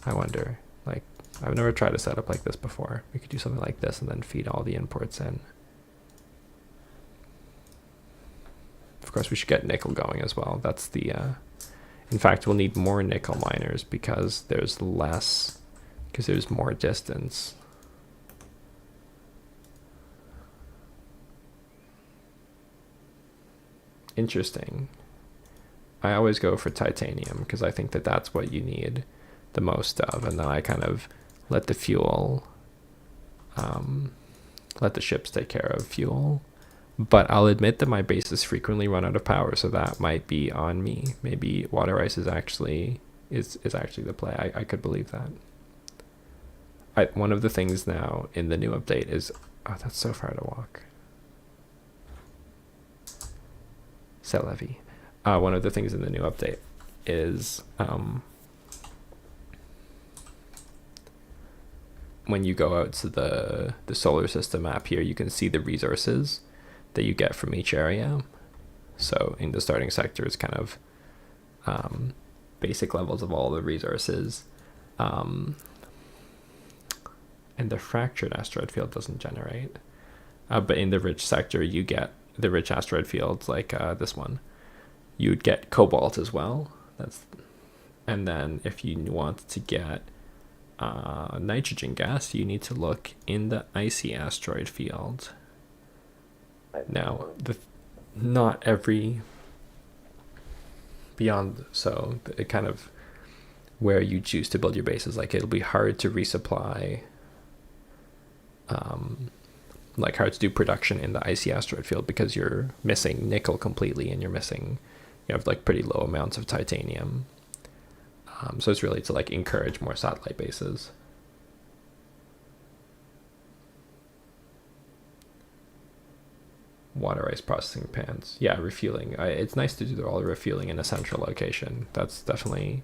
I wonder, like, I've never tried a setup like this before. We could do something like this and then feed all the imports in. Of course, we should get nickel going as well. That's the, in fact, we'll need more nickel miners because there's more distance. Interesting. I always go for titanium because I think that that's what you need the most of, and then I kind of let the fuel, let the ships take care of fuel. But I'll admit that my bases frequently run out of power, so that might be on me. Maybe water ice is actually the play. I could believe that. One of the things now in the new update is, oh, that's so far to walk. C'est la vie. One of the things in the new update is when you go out to the solar system map here, you can see the resources that you get from each area. So in the starting sector, it's kind of basic levels of all the resources. And the fractured asteroid field doesn't generate. But in the rich sector, you get the rich asteroid fields like this one. You'd get cobalt as well. And then if you want to get nitrogen gas, you need to look in the icy asteroid field. Now, not every beyond, so it kind of where you choose to build your bases, like it'll be hard to resupply, like hard to do production in the icy asteroid field because you're missing nickel completely and you have like pretty low amounts of titanium. So it's really to like encourage more satellite bases. Water ice processing pans. Yeah, refueling. It's nice to do all the refueling in a central location. That's definitely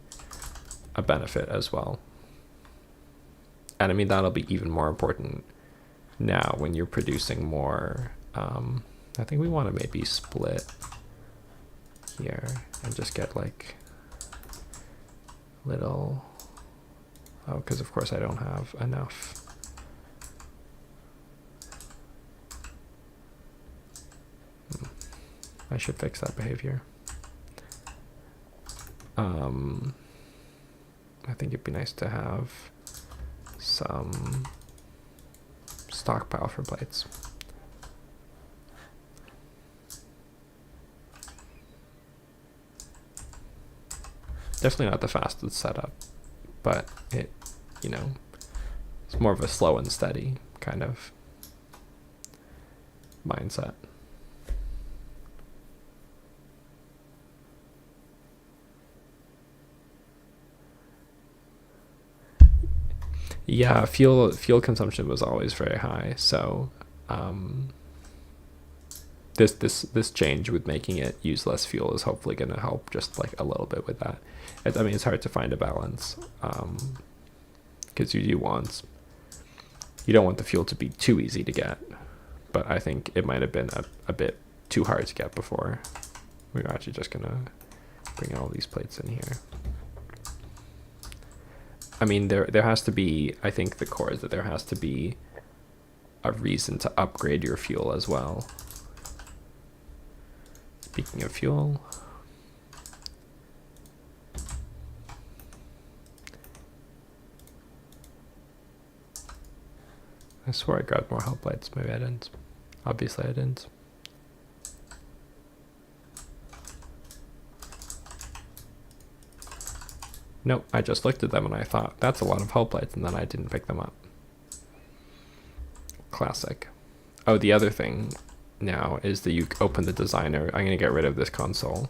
a benefit as well. And I mean, that'll be even more important now when you're producing more. I think we want to maybe split here and just get like little, oh, because of course I don't have enough. I should fix that behavior. I think it'd be nice to have some stockpile for plates. Definitely not the fastest setup, but it, you know, it's more of a slow and steady kind of mindset. Yeah, fuel consumption was always very high, so this change with making it use less fuel is hopefully going to help just like a little bit with that. I mean, it's hard to find a balance because you don't want the fuel to be too easy to get, but I think it might have been a bit too hard to get before. We're actually just gonna bring all these plates in here. I mean, there has to be, I think the core is that there has to be a reason to upgrade your fuel as well. Speaking of fuel, I swear I grabbed more hull plates. Maybe I didn't. Obviously I didn't. Nope, I just looked at them and I thought, that's a lot of hull plates, and then I didn't pick them up. Classic. Oh, the other thing now is that you open the designer. I'm going to get rid of this console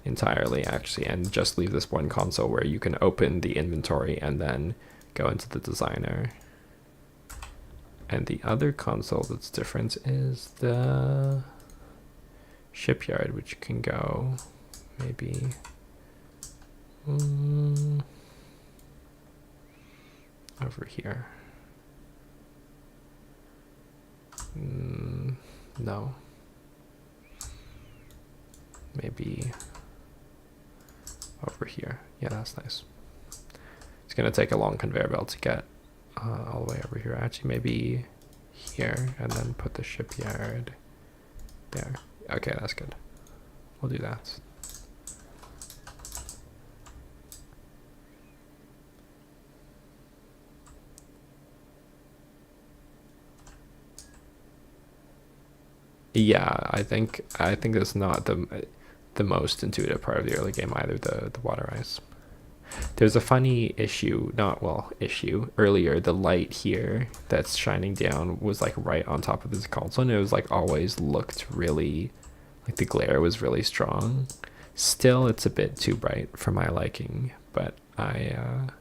entirely, actually, and just leave this one console where you can open the inventory and then go into the designer. And the other console that's different is the shipyard, which can go maybe... over here. No. Maybe over here. Yeah, that's nice. It's gonna take a long conveyor belt to get all the way over here. Actually, maybe here, and then put the shipyard there. Okay, that's good. We'll do that. Yeah, I think that's not the most intuitive part of the early game either, the water ice. There's a funny issue, earlier, the light here that's shining down was like right on top of this console, and it was like always looked really, like the glare was really strong. Still, it's a bit too bright for my liking, but I've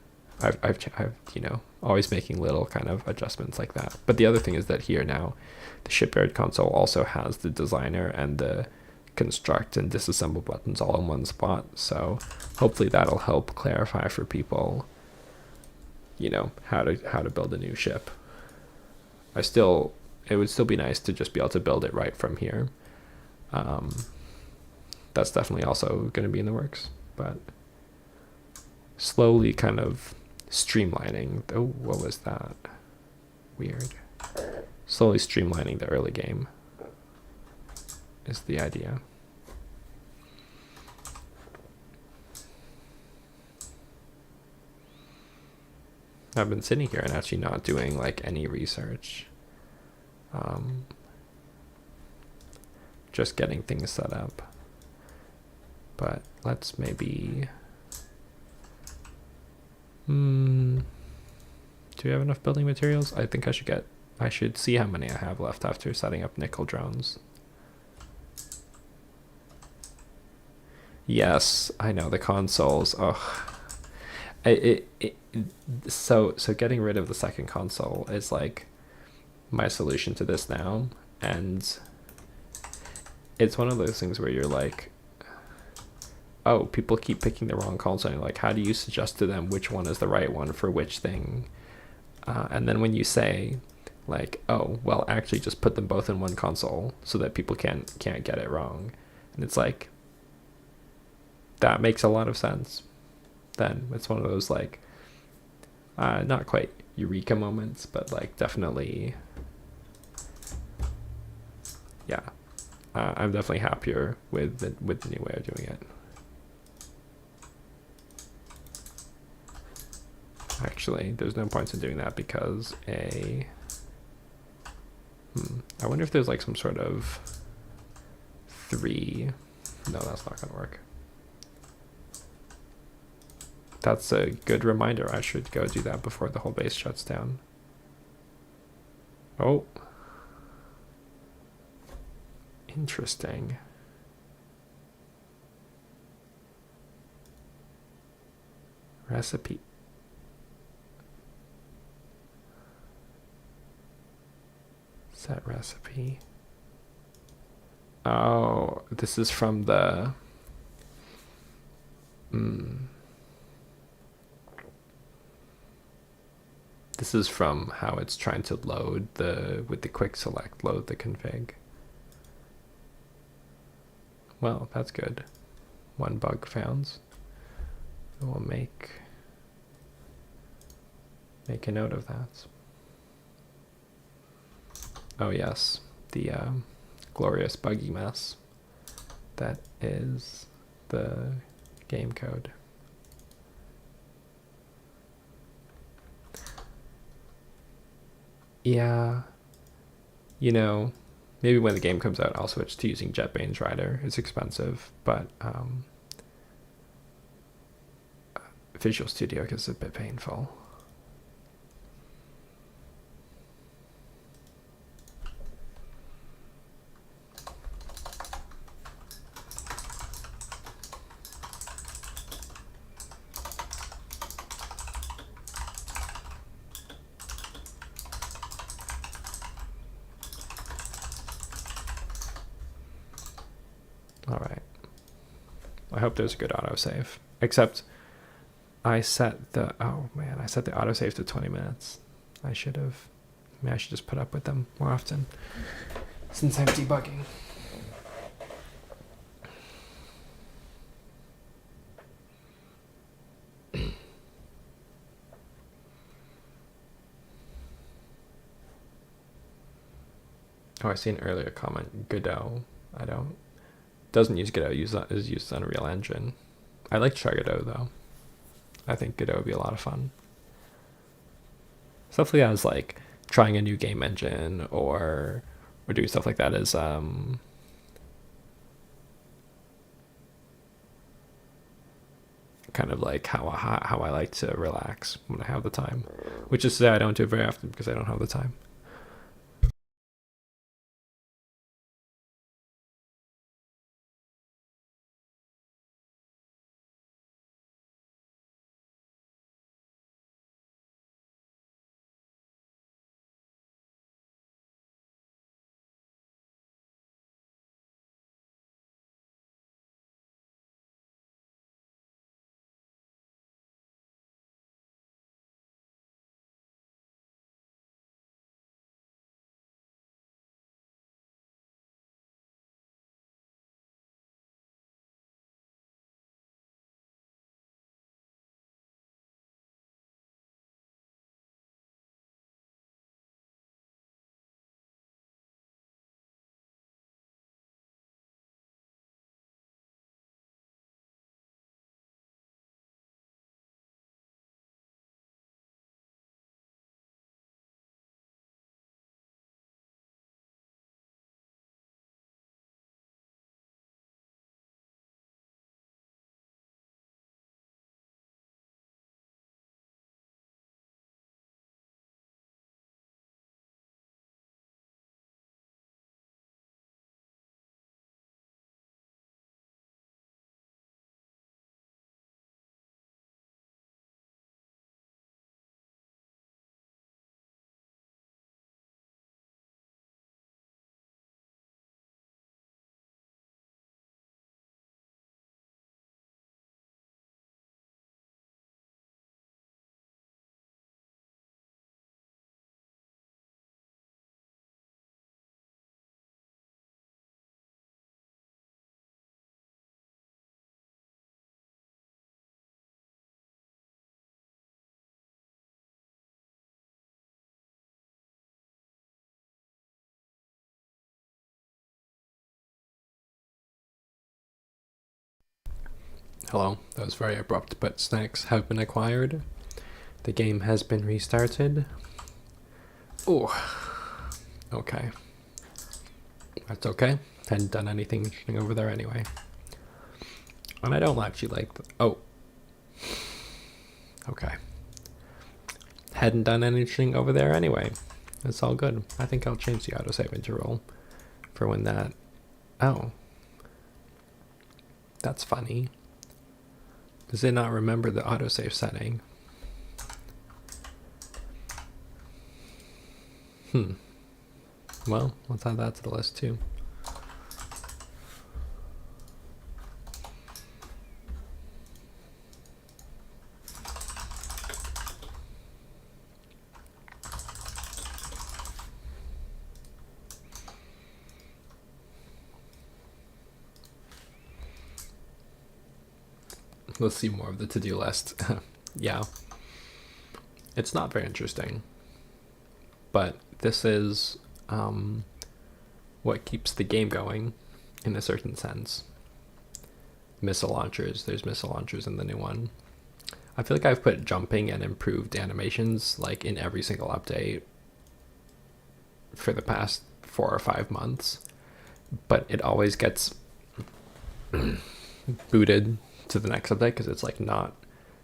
you know, always making little kind of adjustments like that. But the other thing is that here now, the shipyard console also has the designer and the construct and disassemble buttons all in one spot. So hopefully that'll help clarify for people, you know, how to build a new ship. It would still be nice to just be able to build it right from here. That's definitely also going to be in the works, but slowly kind of streamlining. Oh, what was that? Weird. Slowly streamlining the early game is the idea. I've been sitting here and actually not doing like any research. Just getting things set up. But let's maybe... do we have enough building materials? I think I should see how many I have left after setting up nickel drones. Yes, I know, the consoles. Ugh. So getting rid of the second console is like my solution to this now, and it's one of those things where you're like, oh, people keep picking the wrong console. And like, how do you suggest to them which one is the right one for which thing? And then when you say, like, oh, well, actually, just put them both in one console so that people can't get it wrong, and it's like, that makes a lot of sense. Then it's one of those like, not quite eureka moments, but like definitely, yeah. I'm definitely happier with the new way of doing it. Actually, there's no points in doing that because I wonder if there's like some sort of 3. No, that's not gonna work. That's a good reminder. I should go do that before the whole base shuts down. Oh. Interesting. Recipe. Set recipe. Oh, this is from the... This is from how it's trying to load with the quick select, load the config. Well, that's good. 1 bug found. We'll make a note of that. Oh yes, the glorious buggy mess that is the game code. Yeah, you know, maybe when the game comes out, I'll switch to using JetBrains Rider. It's expensive, but Visual Studio is a bit painful. All right. I hope there's a good autosave. Except I set the I set the autosave to 20 minutes. I should just put up with them more often since I'm debugging. Oh, I see an earlier comment. Godot. Doesn't use Godot. Is used Unreal Engine. I like Try Godot though. I think Godot would be a lot of fun. Stuff like that is like trying a new game engine or doing stuff like that is kind of like how I like to relax when I have the time, which is to say I don't do it very often because I don't have the time. Hello, that was very abrupt, but snacks have been acquired. The game has been restarted. Oh, okay. That's okay. Hadn't done anything interesting over there anyway. And I don't actually like oh. Okay. Hadn't done anything over there anyway. It's all good. I think I'll change the autosave interval for when that... Oh. That's funny. Does it not remember the autosave setting? Well, let's add that to the list too. Let's see more of the to-do list. Yeah. It's not very interesting. But this is what keeps the game going in a certain sense. Missile launchers. There's missile launchers in the new one. I feel like I've put jumping and improved animations like in every single update for the past 4 or 5 months. But it always gets booted to the next update because it's like not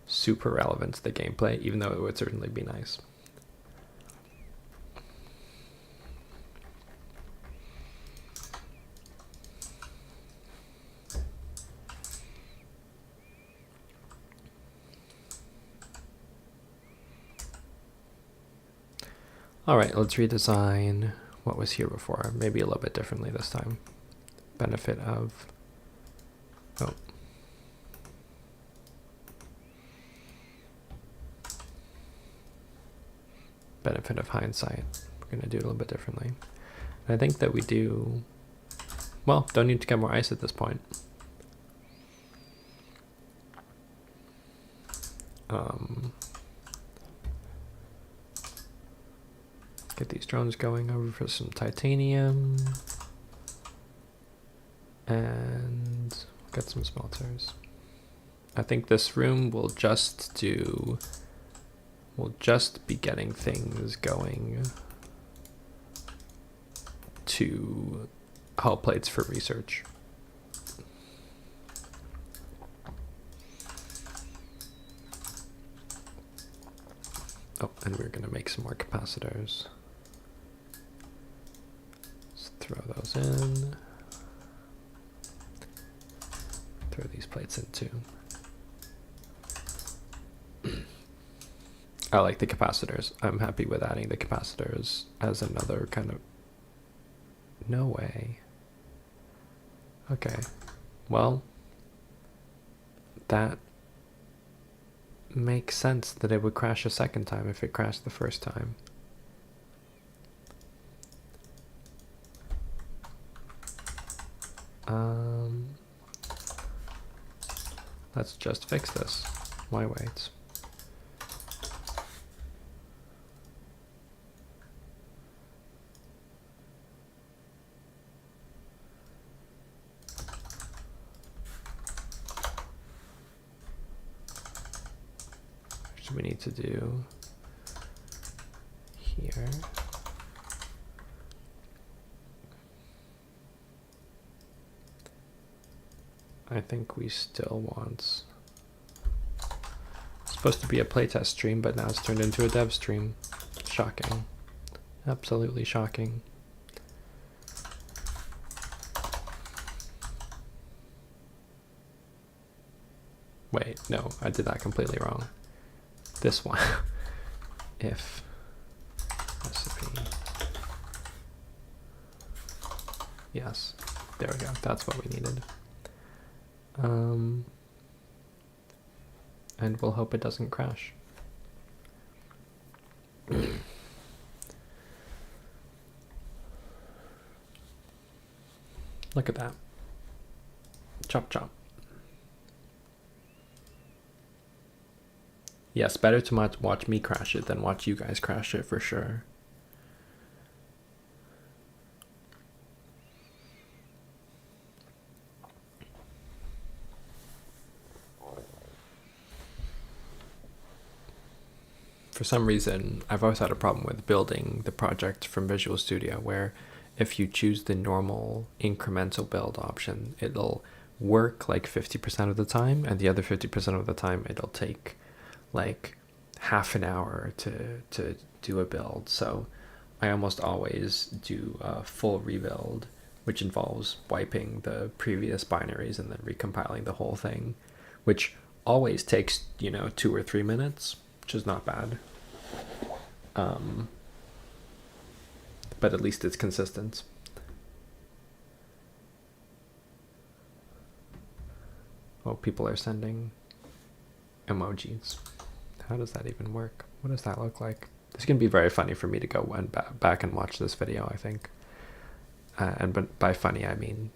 super relevant to the gameplay, even though it would certainly be nice. All right, let's redesign what was here before, maybe a little bit differently this time. Benefit of, oh. Benefit of hindsight. We're gonna do it a little bit differently. And I think that we do, well, don't need to get more ice at this point. Get these drones going over for some titanium. And get some smelters. I think this room will just do, we'll just be getting things going to hull plates for research. Oh, and we're going to make some more capacitors. Let's throw those in. Throw these plates in too. I like the capacitors. I'm happy with adding the capacitors as another kind of... No way. Okay. Well, that makes sense that it would crash a second time if it crashed the first time. Let's just fix this. Why wait? What do we need to do here? I think we still want... It's supposed to be a playtest stream, but now it's turned into a dev stream. Shocking. Absolutely shocking. Wait, no, I did that completely wrong. This one. If recipe. Yes, there we go. That's what we needed. And we'll hope it doesn't crash. Look at that. Chop chop. Yes, better to watch me crash it than watch you guys crash it for sure. for some reason, I've always had a problem with building the project from Visual Studio, where if you choose the normal incremental build option, it'll work like 50% of the time, and the other 50% of the time it'll take like half an hour to do a build. So I almost always do a full rebuild, which involves wiping the previous binaries and then recompiling the whole thing, which always takes 2 or 3 minutes, which is not bad. But at least it's consistent. Oh, people are sending emojis. How does that even work? What does that look like? This is going to be very funny for me to go and back and watch this video, I think. But by funny, I mean,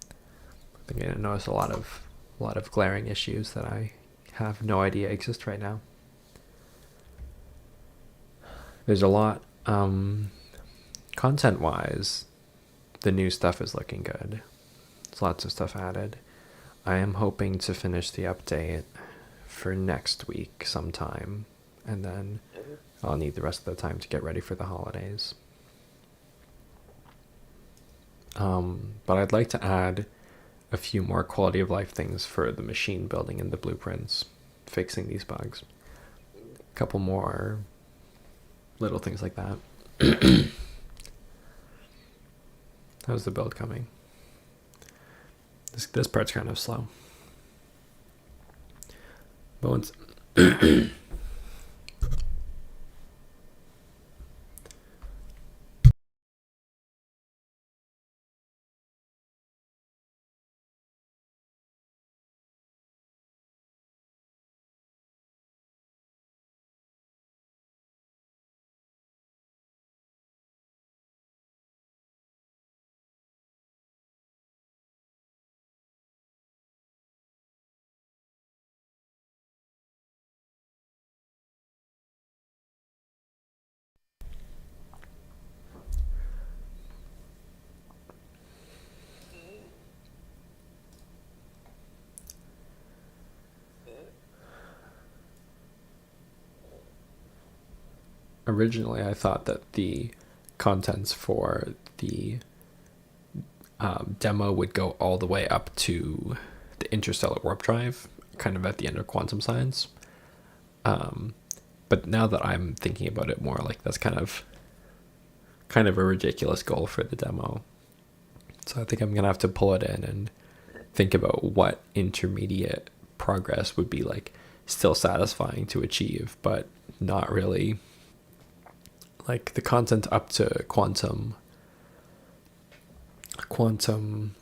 I think I notice a lot of glaring issues that I have no idea exist right now. There's a lot, content-wise, the new stuff is looking good. There's lots of stuff added. I am hoping to finish the update for next week sometime, and then I'll need the rest of the time to get ready for the holidays. But I'd like to add a few more quality of life things for the machine building and the blueprints, fixing these bugs. A couple more little things like that. How's the build coming? This part's kind of slow. But once originally I thought that the contents for the demo would go all the way up to the interstellar warp drive, kind of at the end of quantum science. But now that I'm thinking about it more, like that's kind of a ridiculous goal for the demo. So I think I'm gonna have to pull it in and think about what intermediate progress would be like still satisfying to achieve, but not really like the content up to quantum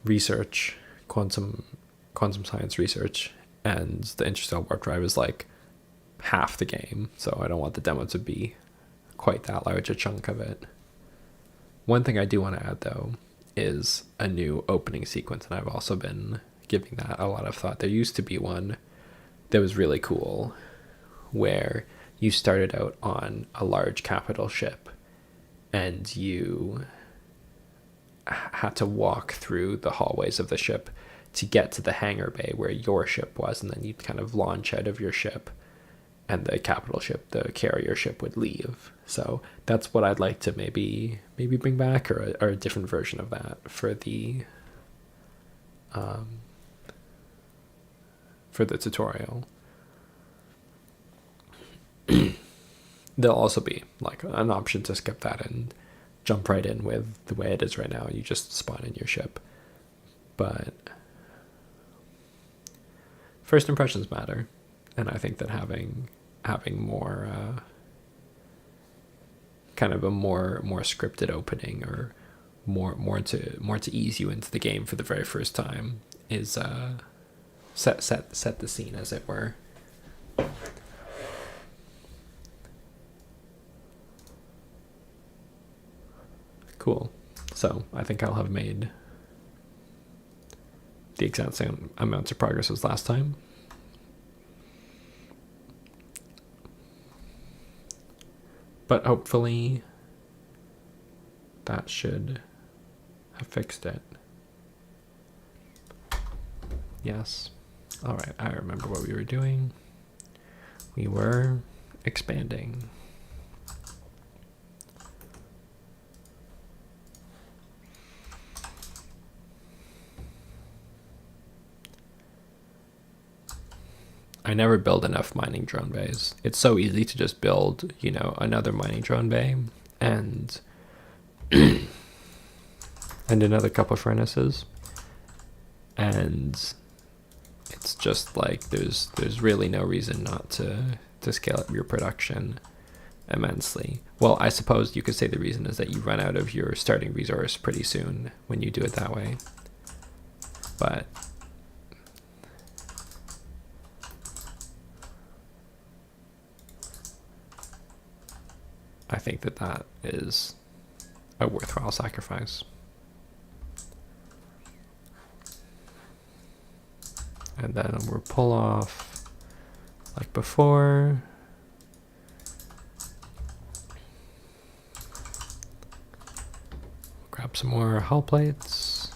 research, quantum science research, and the interstellar warp drive is like half the game, so I don't want the demo to be quite that large a chunk of it. One thing I do want to add though is a new opening sequence, and I've also been giving that a lot of thought. There used to be one that was really cool where you started out on a large capital ship and you had to walk through the hallways of the ship to get to the hangar bay where your ship was, and then you'd kind of launch out of your ship and the capital ship, the carrier ship, would leave. So that's what I'd like to maybe bring back, or a different version of that for the tutorial. There'll also be like an option to skip that and jump right in with the way it is right now. You just spawn in your ship. But first impressions matter, and I think that having more kind of a more scripted opening, or more to ease you into the game for the very first time, is set the scene, as it were. Cool. So I think I'll have made the exact same amounts of progress as last time. But hopefully that should have fixed it. Yes. All right, I remember what we were doing. We were expanding. I never build enough mining drone bays. It's so easy to just build, you know, another mining drone bay and and another couple furnaces. And it's just like there's really no reason not to scale up your production immensely. Well, I suppose you could say the reason is that you run out of your starting resource pretty soon when you do it that way. But I think that that is a worthwhile sacrifice. And then we'll pull off like before. Grab some more hull plates.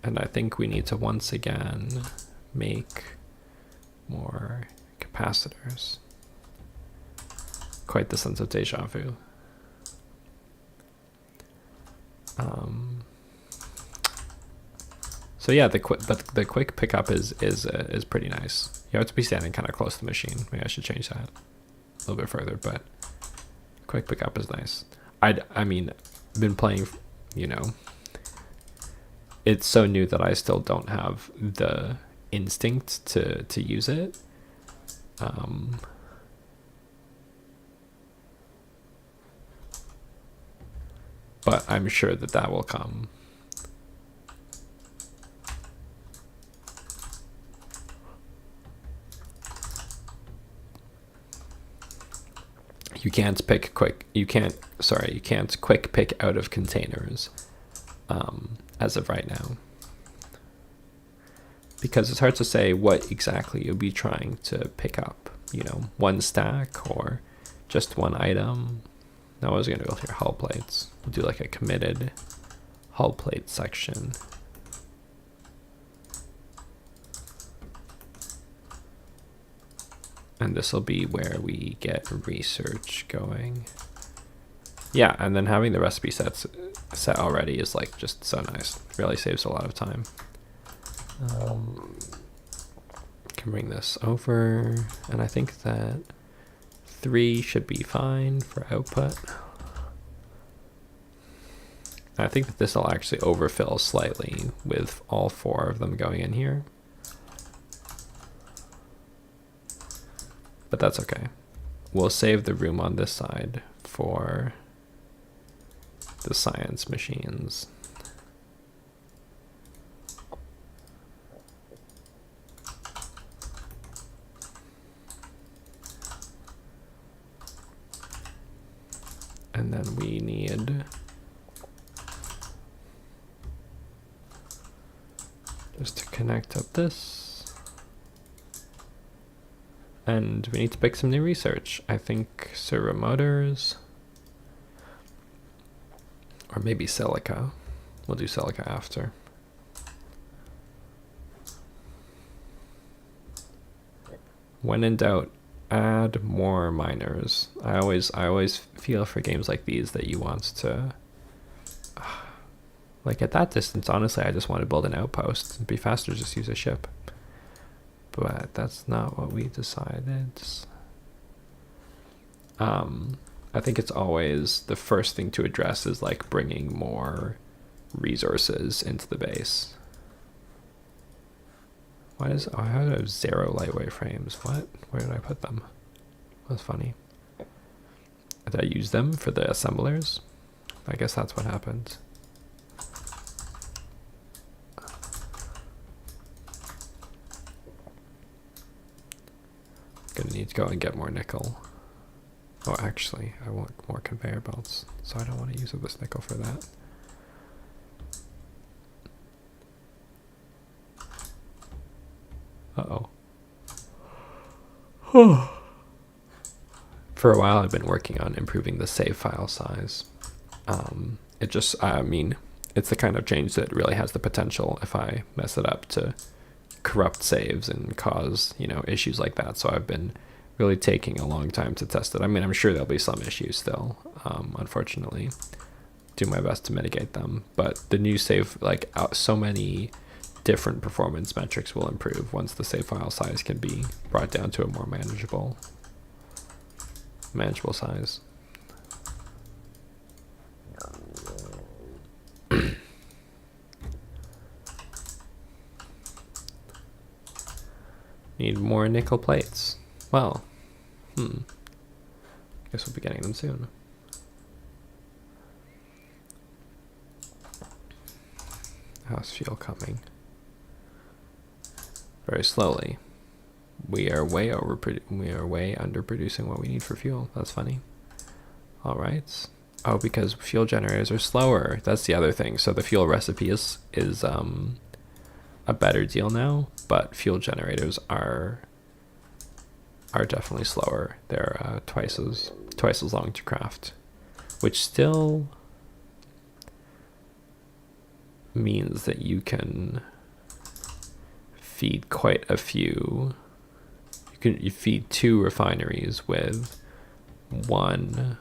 And I think we need to once again make more capacitors. Quite the sense of deja vu. So yeah, the quick pickup is pretty nice. You have to be standing kind of close to the machine. Maybe I should change that a little bit further, but quick pickup is nice. I mean, I've been playing, you know, it's so new that I still don't have the instinct to use it. But I'm sure that that will come. You can't quick pick out of containers as of right now. Because it's hard to say what exactly you'll be trying to pick up. You know, one stack or just one item. Now I was going to go through hull plates. We'll do like a committed hull plate section. And this will be where we get research going. Yeah, and then having the recipe set already is like just so nice. It really saves a lot of time. Can bring this over, and I think that 3 should be fine for output. I think that this will actually overfill slightly with all 4 of them going in here. But that's okay. We'll save the room on this side for the science machines. And then we need just to connect up this. And we need to pick some new research. I think servo motors. Or maybe silica. We'll do silica after. When in doubt, add more miners. I always feel for games like these that you want to, like at that distance, honestly, I just want to build an outpost. It'd be faster to just use a ship. But that's not what we decided. I think it's always the first thing to address is like bringing more resources into the base. Why does, oh, I have 0 lightweight frames? What? Where did I put them? That's funny. Did I use them for the assemblers? I guess that's what happened. Gonna need to go and get more nickel. Oh, actually, I want more conveyor belts, so I don't want to use this nickel for that. Uh-oh. For a while, I've been working on improving the save file size. It just, I mean, it's the kind of change that really has the potential, if I mess it up, to corrupt saves and cause, issues like that. So I've been really taking a long time to test it. I mean, I'm sure there'll be some issues still, unfortunately. Do my best to mitigate them, but the new save, so many different performance metrics will improve once the save file size can be brought down to a more manageable size. Need more nickel plates. Well, guess we'll be getting them soon. How's fuel coming? Very slowly. We are way underproducing what we need for fuel. That's funny. All right. Oh, because fuel generators are slower. That's the other thing. So the fuel recipe is a better deal now, but fuel generators are definitely slower. They're twice as long to craft, which still means that you can feed quite a few. You feed 2 refineries with 1.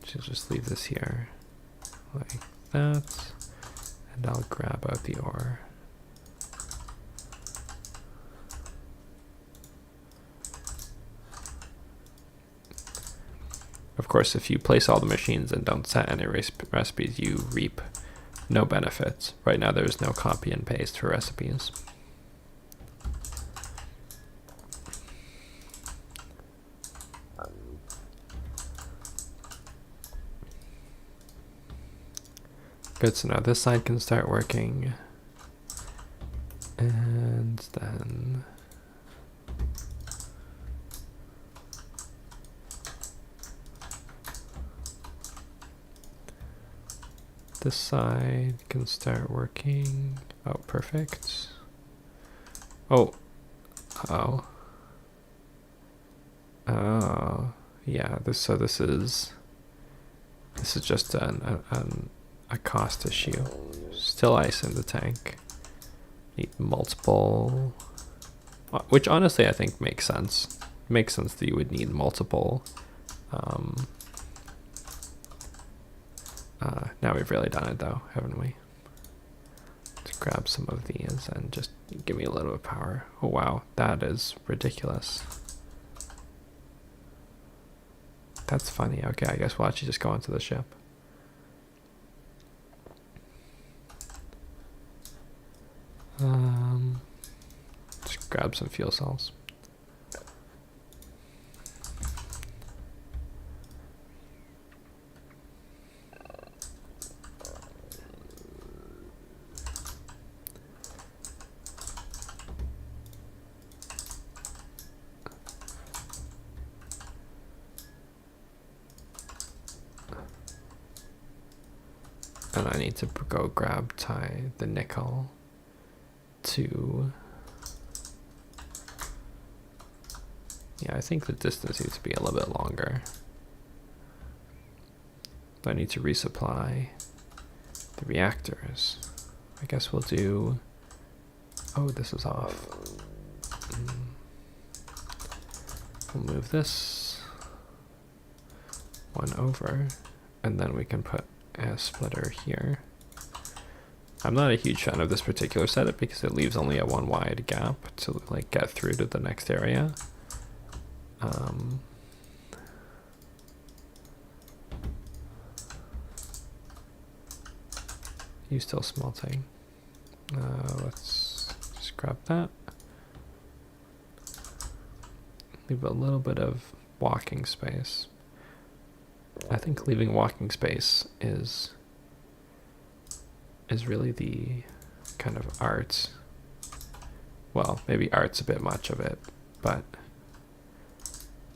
Just leave this here like that, and I'll grab out the ore. Of course, if you place all the machines and don't set any recipes, you reap no benefits. Right now there's no copy and paste for recipes. Good, so now this side can start working. And then this side can start working. Oh, perfect. Oh. Yeah, this is just a cost issue. Still ice in the tank. Need multiple, which honestly I think makes sense. Makes sense that you would need multiple. Now we've really done it though, haven't we? Let's grab some of these and just give me a little bit of power. Oh wow, that is ridiculous. That's funny. Okay, I guess we'll actually just go onto the ship. Just grab some fuel cells. And I need to go grab the nickel to... Yeah, I think the distance needs to be a little bit longer. But I need to resupply the reactors. I guess we'll do... Oh, this is off. We'll move this one over, and then we can put a splitter here. I'm not a huge fan of this particular setup because it leaves only a 1 wide gap to like get through to the next area. You still smelting. Let's just grab that. Leave a little bit of walking space. I think leaving walking space is really the kind of art. Well, maybe art's a bit much of it, but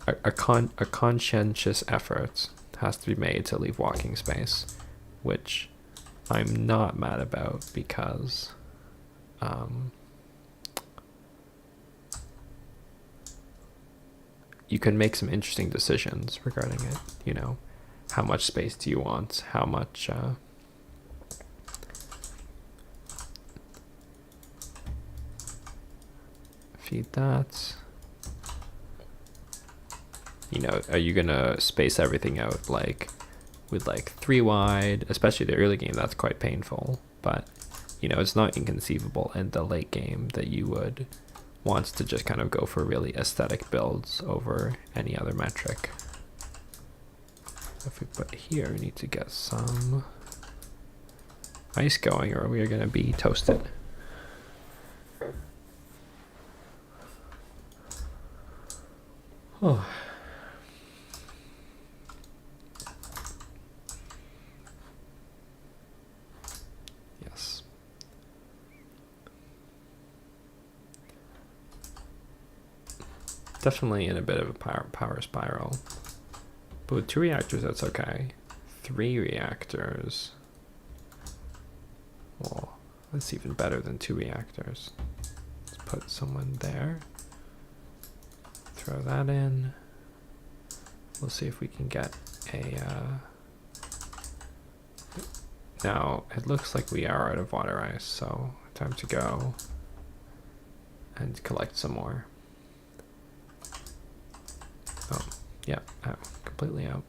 a conscientious effort has to be made to leave walking space, which I'm not mad about because you can make some interesting decisions regarding it. You know, how much space do you want? How much Feed that. You know, are you gonna space everything out like with like 3 wide, especially the early game? That's quite painful, but you know, it's not inconceivable in the late game that you would want to just kind of go for really aesthetic builds over any other metric. If we put here, we need to get some ice going or we are going to be toasted. Oh. Yes. Definitely in a bit of a power spiral. But with 2 reactors, that's okay. 3 reactors. Well, that's even better than 2 reactors. Let's put someone there. Throw that in. We'll see if we can get a... Now, it looks like we are out of water ice, so time to go and collect some more. Oh, yeah, out. Completely out.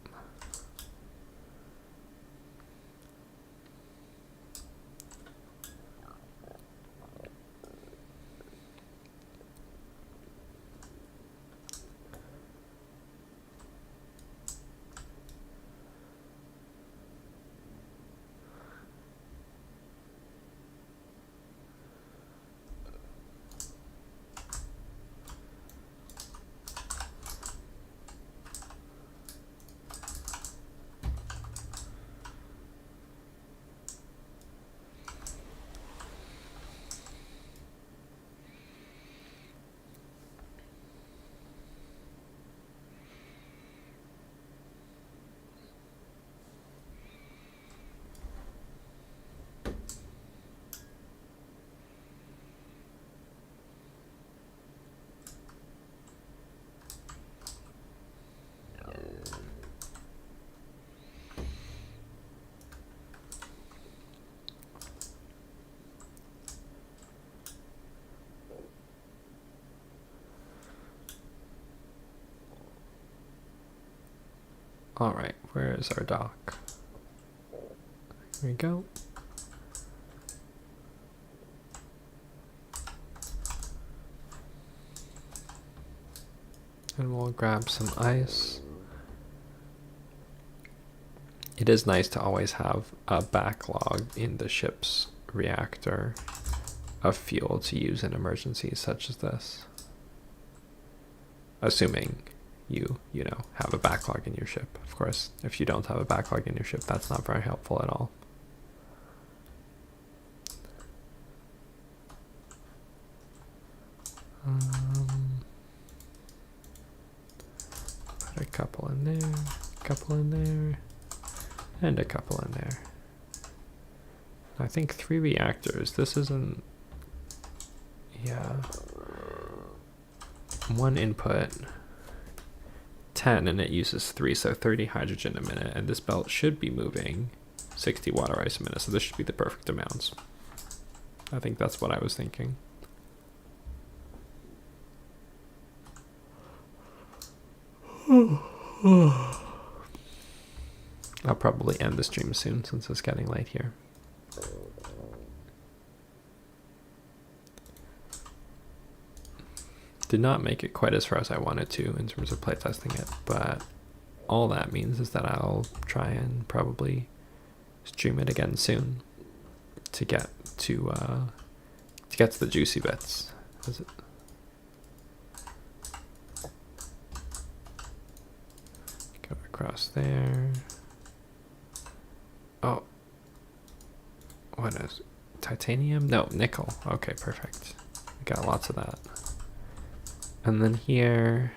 All right, where is our dock? Here we go. And we'll grab some ice. It is nice to always have a backlog in the ship's reactor of fuel to use in emergencies such as this. Assuming you know, have a backlog in your ship. Of course, if you don't have a backlog in your ship, that's not very helpful at all. Put a couple in there, a couple in there, and a couple in there. I think 3 reactors. This isn't... Yeah. 1 input. 10 and it uses 3, so 30 hydrogen a minute, and this belt should be moving 60 water ice a minute, so this should be the perfect amounts. I think that's what I was thinking. I'll probably end the stream soon since it's getting late here. Did not make it quite as far as I wanted to in terms of playtesting it, but all that means is that I'll try and probably stream it again soon to get to the juicy bits. Is it? Go across there. Oh, what is it? Titanium? No, nickel. Okay, perfect. We got lots of that. And then here,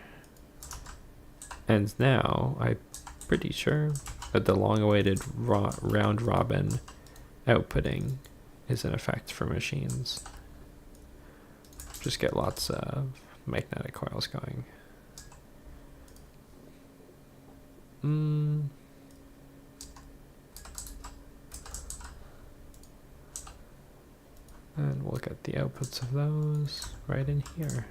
and now I'm pretty sure that the long-awaited round robin outputting is in effect for machines. Just get lots of magnetic coils going. And we'll get the outputs of those right in here.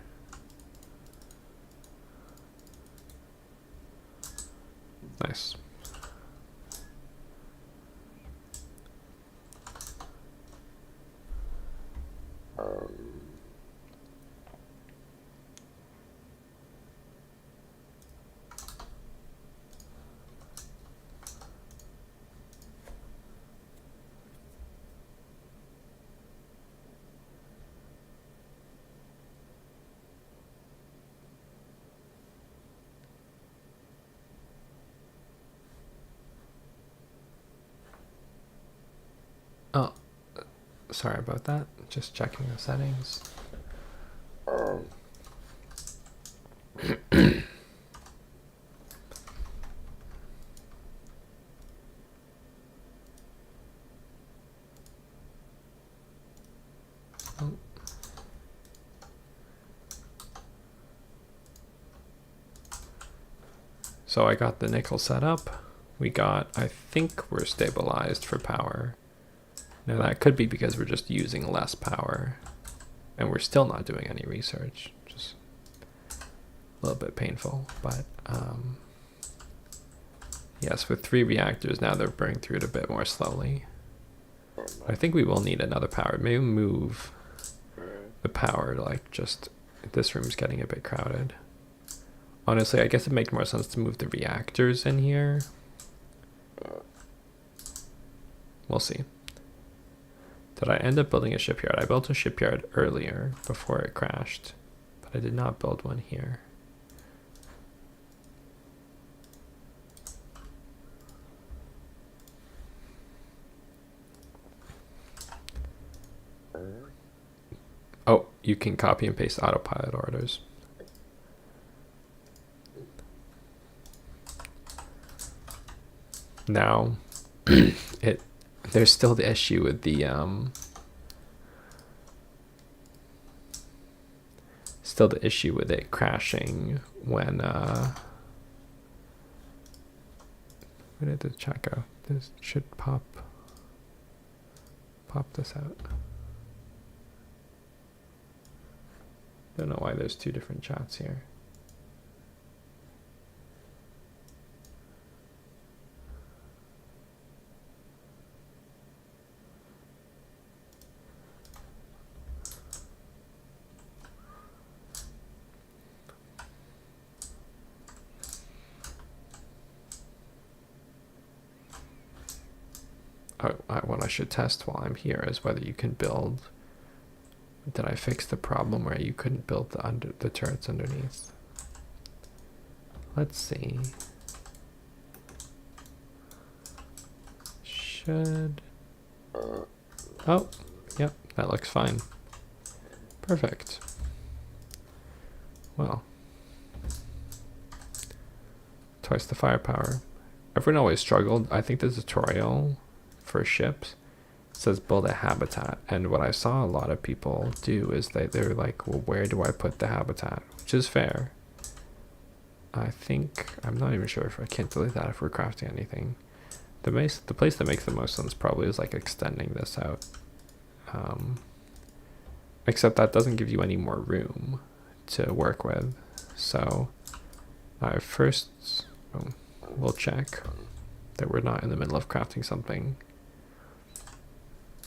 Oh, sorry about that. Just checking the settings. Oh. So I got the nickel set up. I think we're stabilized for power. Now that could be because we're just using less power and we're still not doing any research. Just a little bit painful, but yes, with 3 reactors now they're burning through it a bit more slowly. I think we will need another power. Maybe move the power to like just, this room's getting a bit crowded. Honestly, I guess it makes more sense to move the reactors in here. We'll see. Did I end up building a shipyard? I built a shipyard earlier before it crashed, but I did not build one here. Oh, you can copy and paste autopilot orders. Now, there's still the issue with the it crashing when where did the chat go? This should pop this out. Don't know why there's 2 different chats here. What I should test while I'm here is whether you can build. Did I fix the problem where you couldn't build the turrets underneath? Let's see. Should. Oh, yep, that looks fine. Perfect. Well, twice the firepower. Everyone always struggled. I think the tutorial for ships says build a habitat, and what I saw a lot of people do is they're like, well, where do I put the habitat? Which is fair. I think, I'm not even sure if I can't delete that if we're crafting anything. The place that makes the most sense probably is like extending this out. Except that doesn't give you any more room to work with. So first, we'll check that we're not in the middle of crafting something.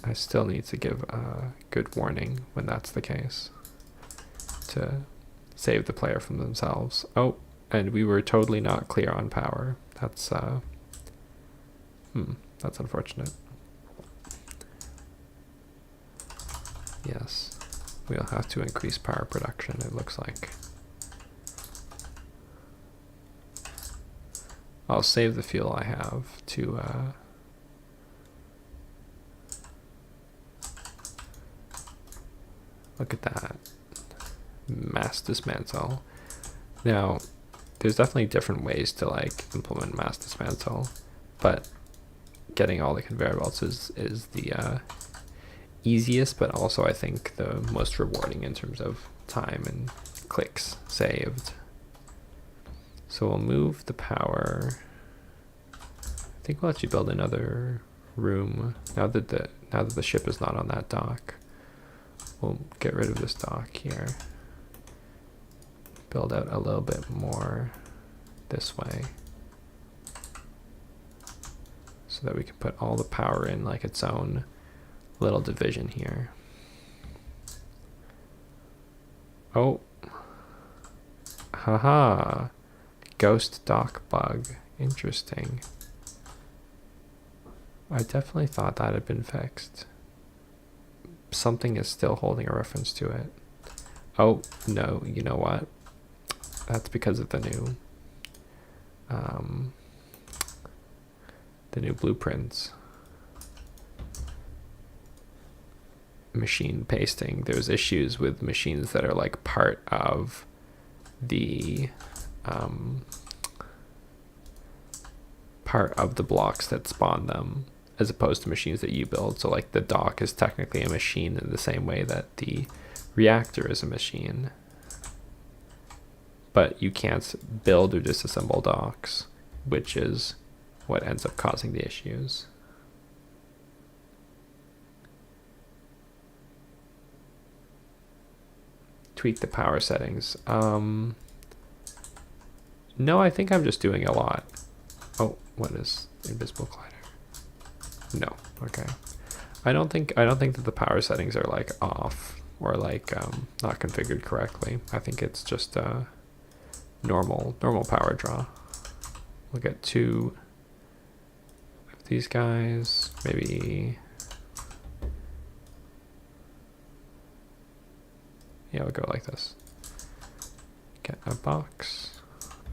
I still need to give a good warning when that's the case to save the player from themselves. Oh, and we were totally not clear on power. That's that's unfortunate. Yes, we'll have to increase power production, it looks like. I'll save the fuel I have to look at that. Mass dismantle. Now, there's definitely different ways to like implement mass dismantle, but getting all the conveyor belts is the easiest, but also I think the most rewarding in terms of time and clicks saved. So we'll move the power. I think we'll actually build another room now that the ship is not on that dock. We'll get rid of this dock here. Build out a little bit more this way, so that we can put all the power in like its own little division here. Oh, haha, ghost dock bug, interesting. I definitely thought that had been fixed. Something is still holding a reference to it. Oh, no, you know what? That's because of the new blueprints. machine pasting, there's issues with machines that are like part of the blocks that spawn them, as opposed to machines that you build. So like the dock is technically a machine in the same way that the reactor is a machine, but you can't build or disassemble docks, which is what ends up causing the issues. Tweak the power settings. No, I think I'm just doing a lot. Oh, what is invisible collider? No, okay. I don't think that the power settings are like off or like not configured correctly. I think it's just normal power draw. We'll get 2 of these guys, maybe. Yeah, we'll go like this. Get a box.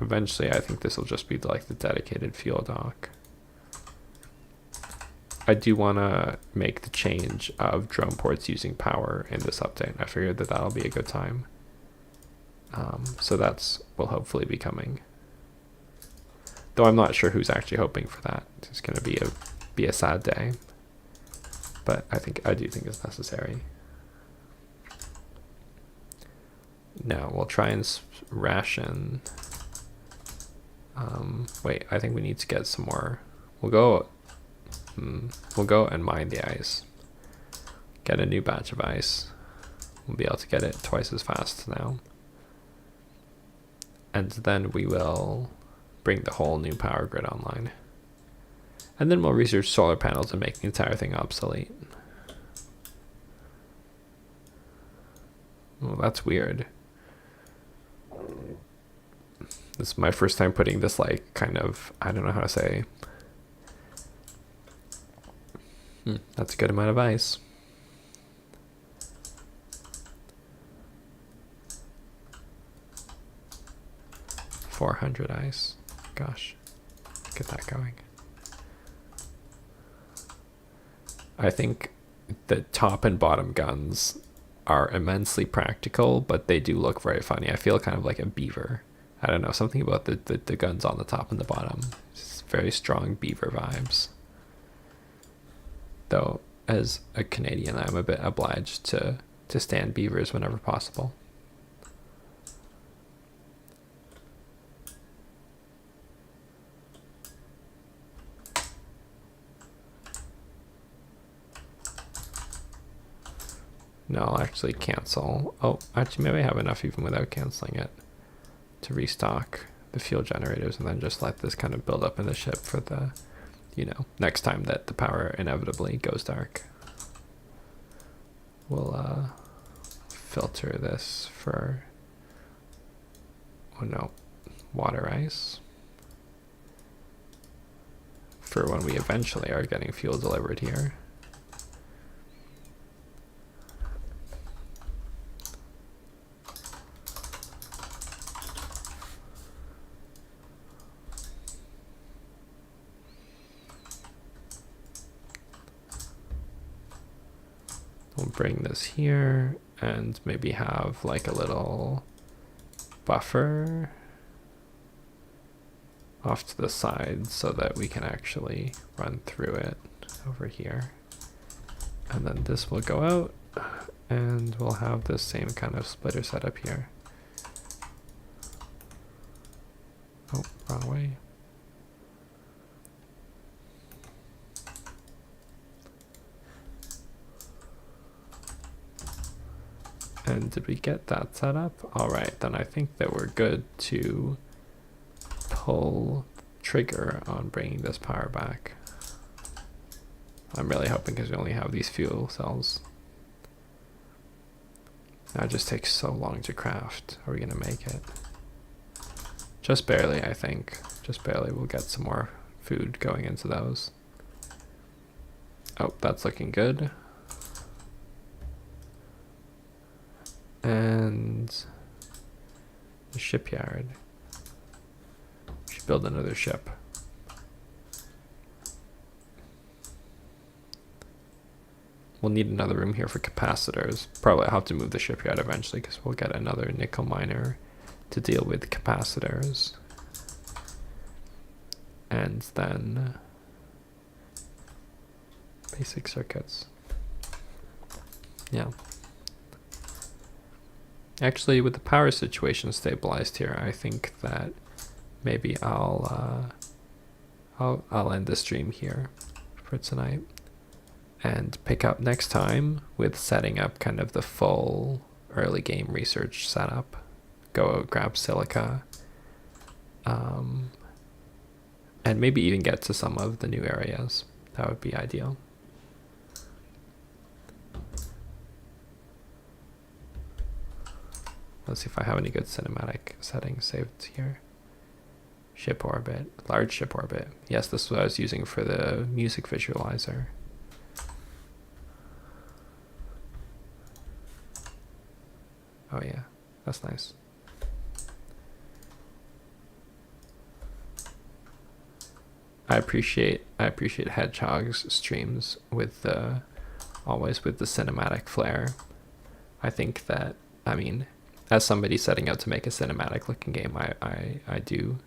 Eventually, I think this will just be like the dedicated fuel dock. I do want to make the change of drone ports using power in this update. I figured that that'll be a good time. So that's will hopefully be coming. Though I'm not sure who's actually hoping for that. It's going to be a sad day. But I do think it's necessary. No, we'll try and ration. Wait, I think we need to get some more. We'll go and mine the ice. Get a new batch of ice. We'll be able to get it twice as fast now. And then we will bring the whole new power grid online. And then we'll research solar panels and make the entire thing obsolete. Well, that's weird. This is my first time putting this like kind of, I don't know how to say. That's a good amount of ice. $400 ice. Gosh, get that going. I think the top and bottom guns are immensely practical, but they do look very funny. I feel kind of like a beaver. I don't know, something about the guns on the top and the bottom. It's very strong beaver vibes. Though, as a Canadian, I'm a bit obliged to stand beavers whenever possible. No, I'll actually cancel. Oh, actually, maybe I have enough even without canceling it to restock the fuel generators and then just let this kind of build up in the ship for the, next time that the power inevitably goes dark. We'll filter this for, water ice for when we eventually are getting fuel delivered here. We'll bring this here and maybe have like a little buffer off to the side so that we can actually run through it over here. And then this will go out and we'll have the same kind of splitter setup here. Oh, wrong way. And did we get that set up? All right, then I think that we're good to pull trigger on bringing this power back. I'm really hoping because we only have these fuel cells. Now it just takes so long to craft. Are we gonna make it? Just barely, I think. Just barely. We'll get some more food going into those. Oh, that's looking good. And the shipyard. We should build another ship. we'll need another room here for capacitors. Probably I'll have to move the shipyard eventually because we'll get another nickel miner to deal with capacitors. And then basic circuits. Yeah. Actually, with the power situation stabilized here, I think that maybe I'll end the stream here for tonight and pick up next time with setting up kind of the full early game research setup. Go grab silica, and maybe even get to some of the new areas. That would be ideal. Let's see if I have any good cinematic settings saved here. Ship orbit, large ship orbit. Yes, this is what I was using for the music visualizer. Oh yeah, that's nice. I appreciate Hedgehog's streams with always with the cinematic flair. I think that, I mean, as somebody setting out to make a cinematic looking game, I do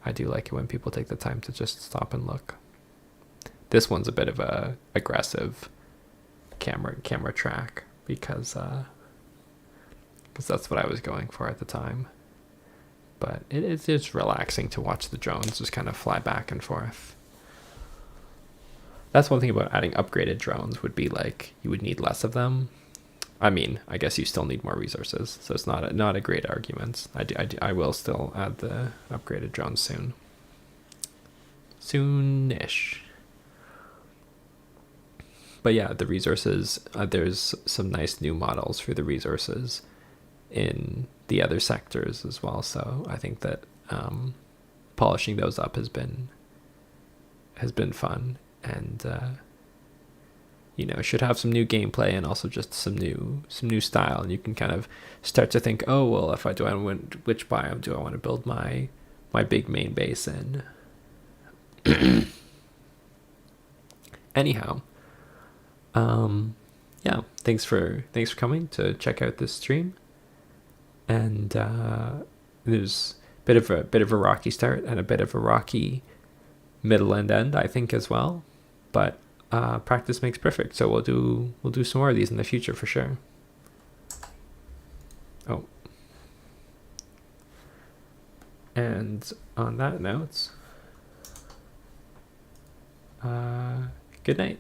like it when people take the time to just stop and look. This one's a bit of a aggressive camera track because that's what I was going for at the time. But it's relaxing to watch the drones just kind of fly back and forth. That's one thing about adding upgraded drones would be like you would need less of them. I mean, I guess you still need more resources, so it's not a great argument. I will still add the upgraded drones soon. Soon-ish. But yeah, the resources, there's some nice new models for the resources in the other sectors as well, so I think that polishing those up has been fun, and you know, should have some new gameplay and also just some new style, and you can kind of start to think, oh well, if I want, which biome do I want to build my big main base in? Anyhow, yeah, thanks for coming to check out this stream. And there's a bit of a rocky start and a bit of a rocky middle and end, I think, as well. But practice makes perfect, so we'll do some more of these in the future for sure. Oh, and on that note, good night.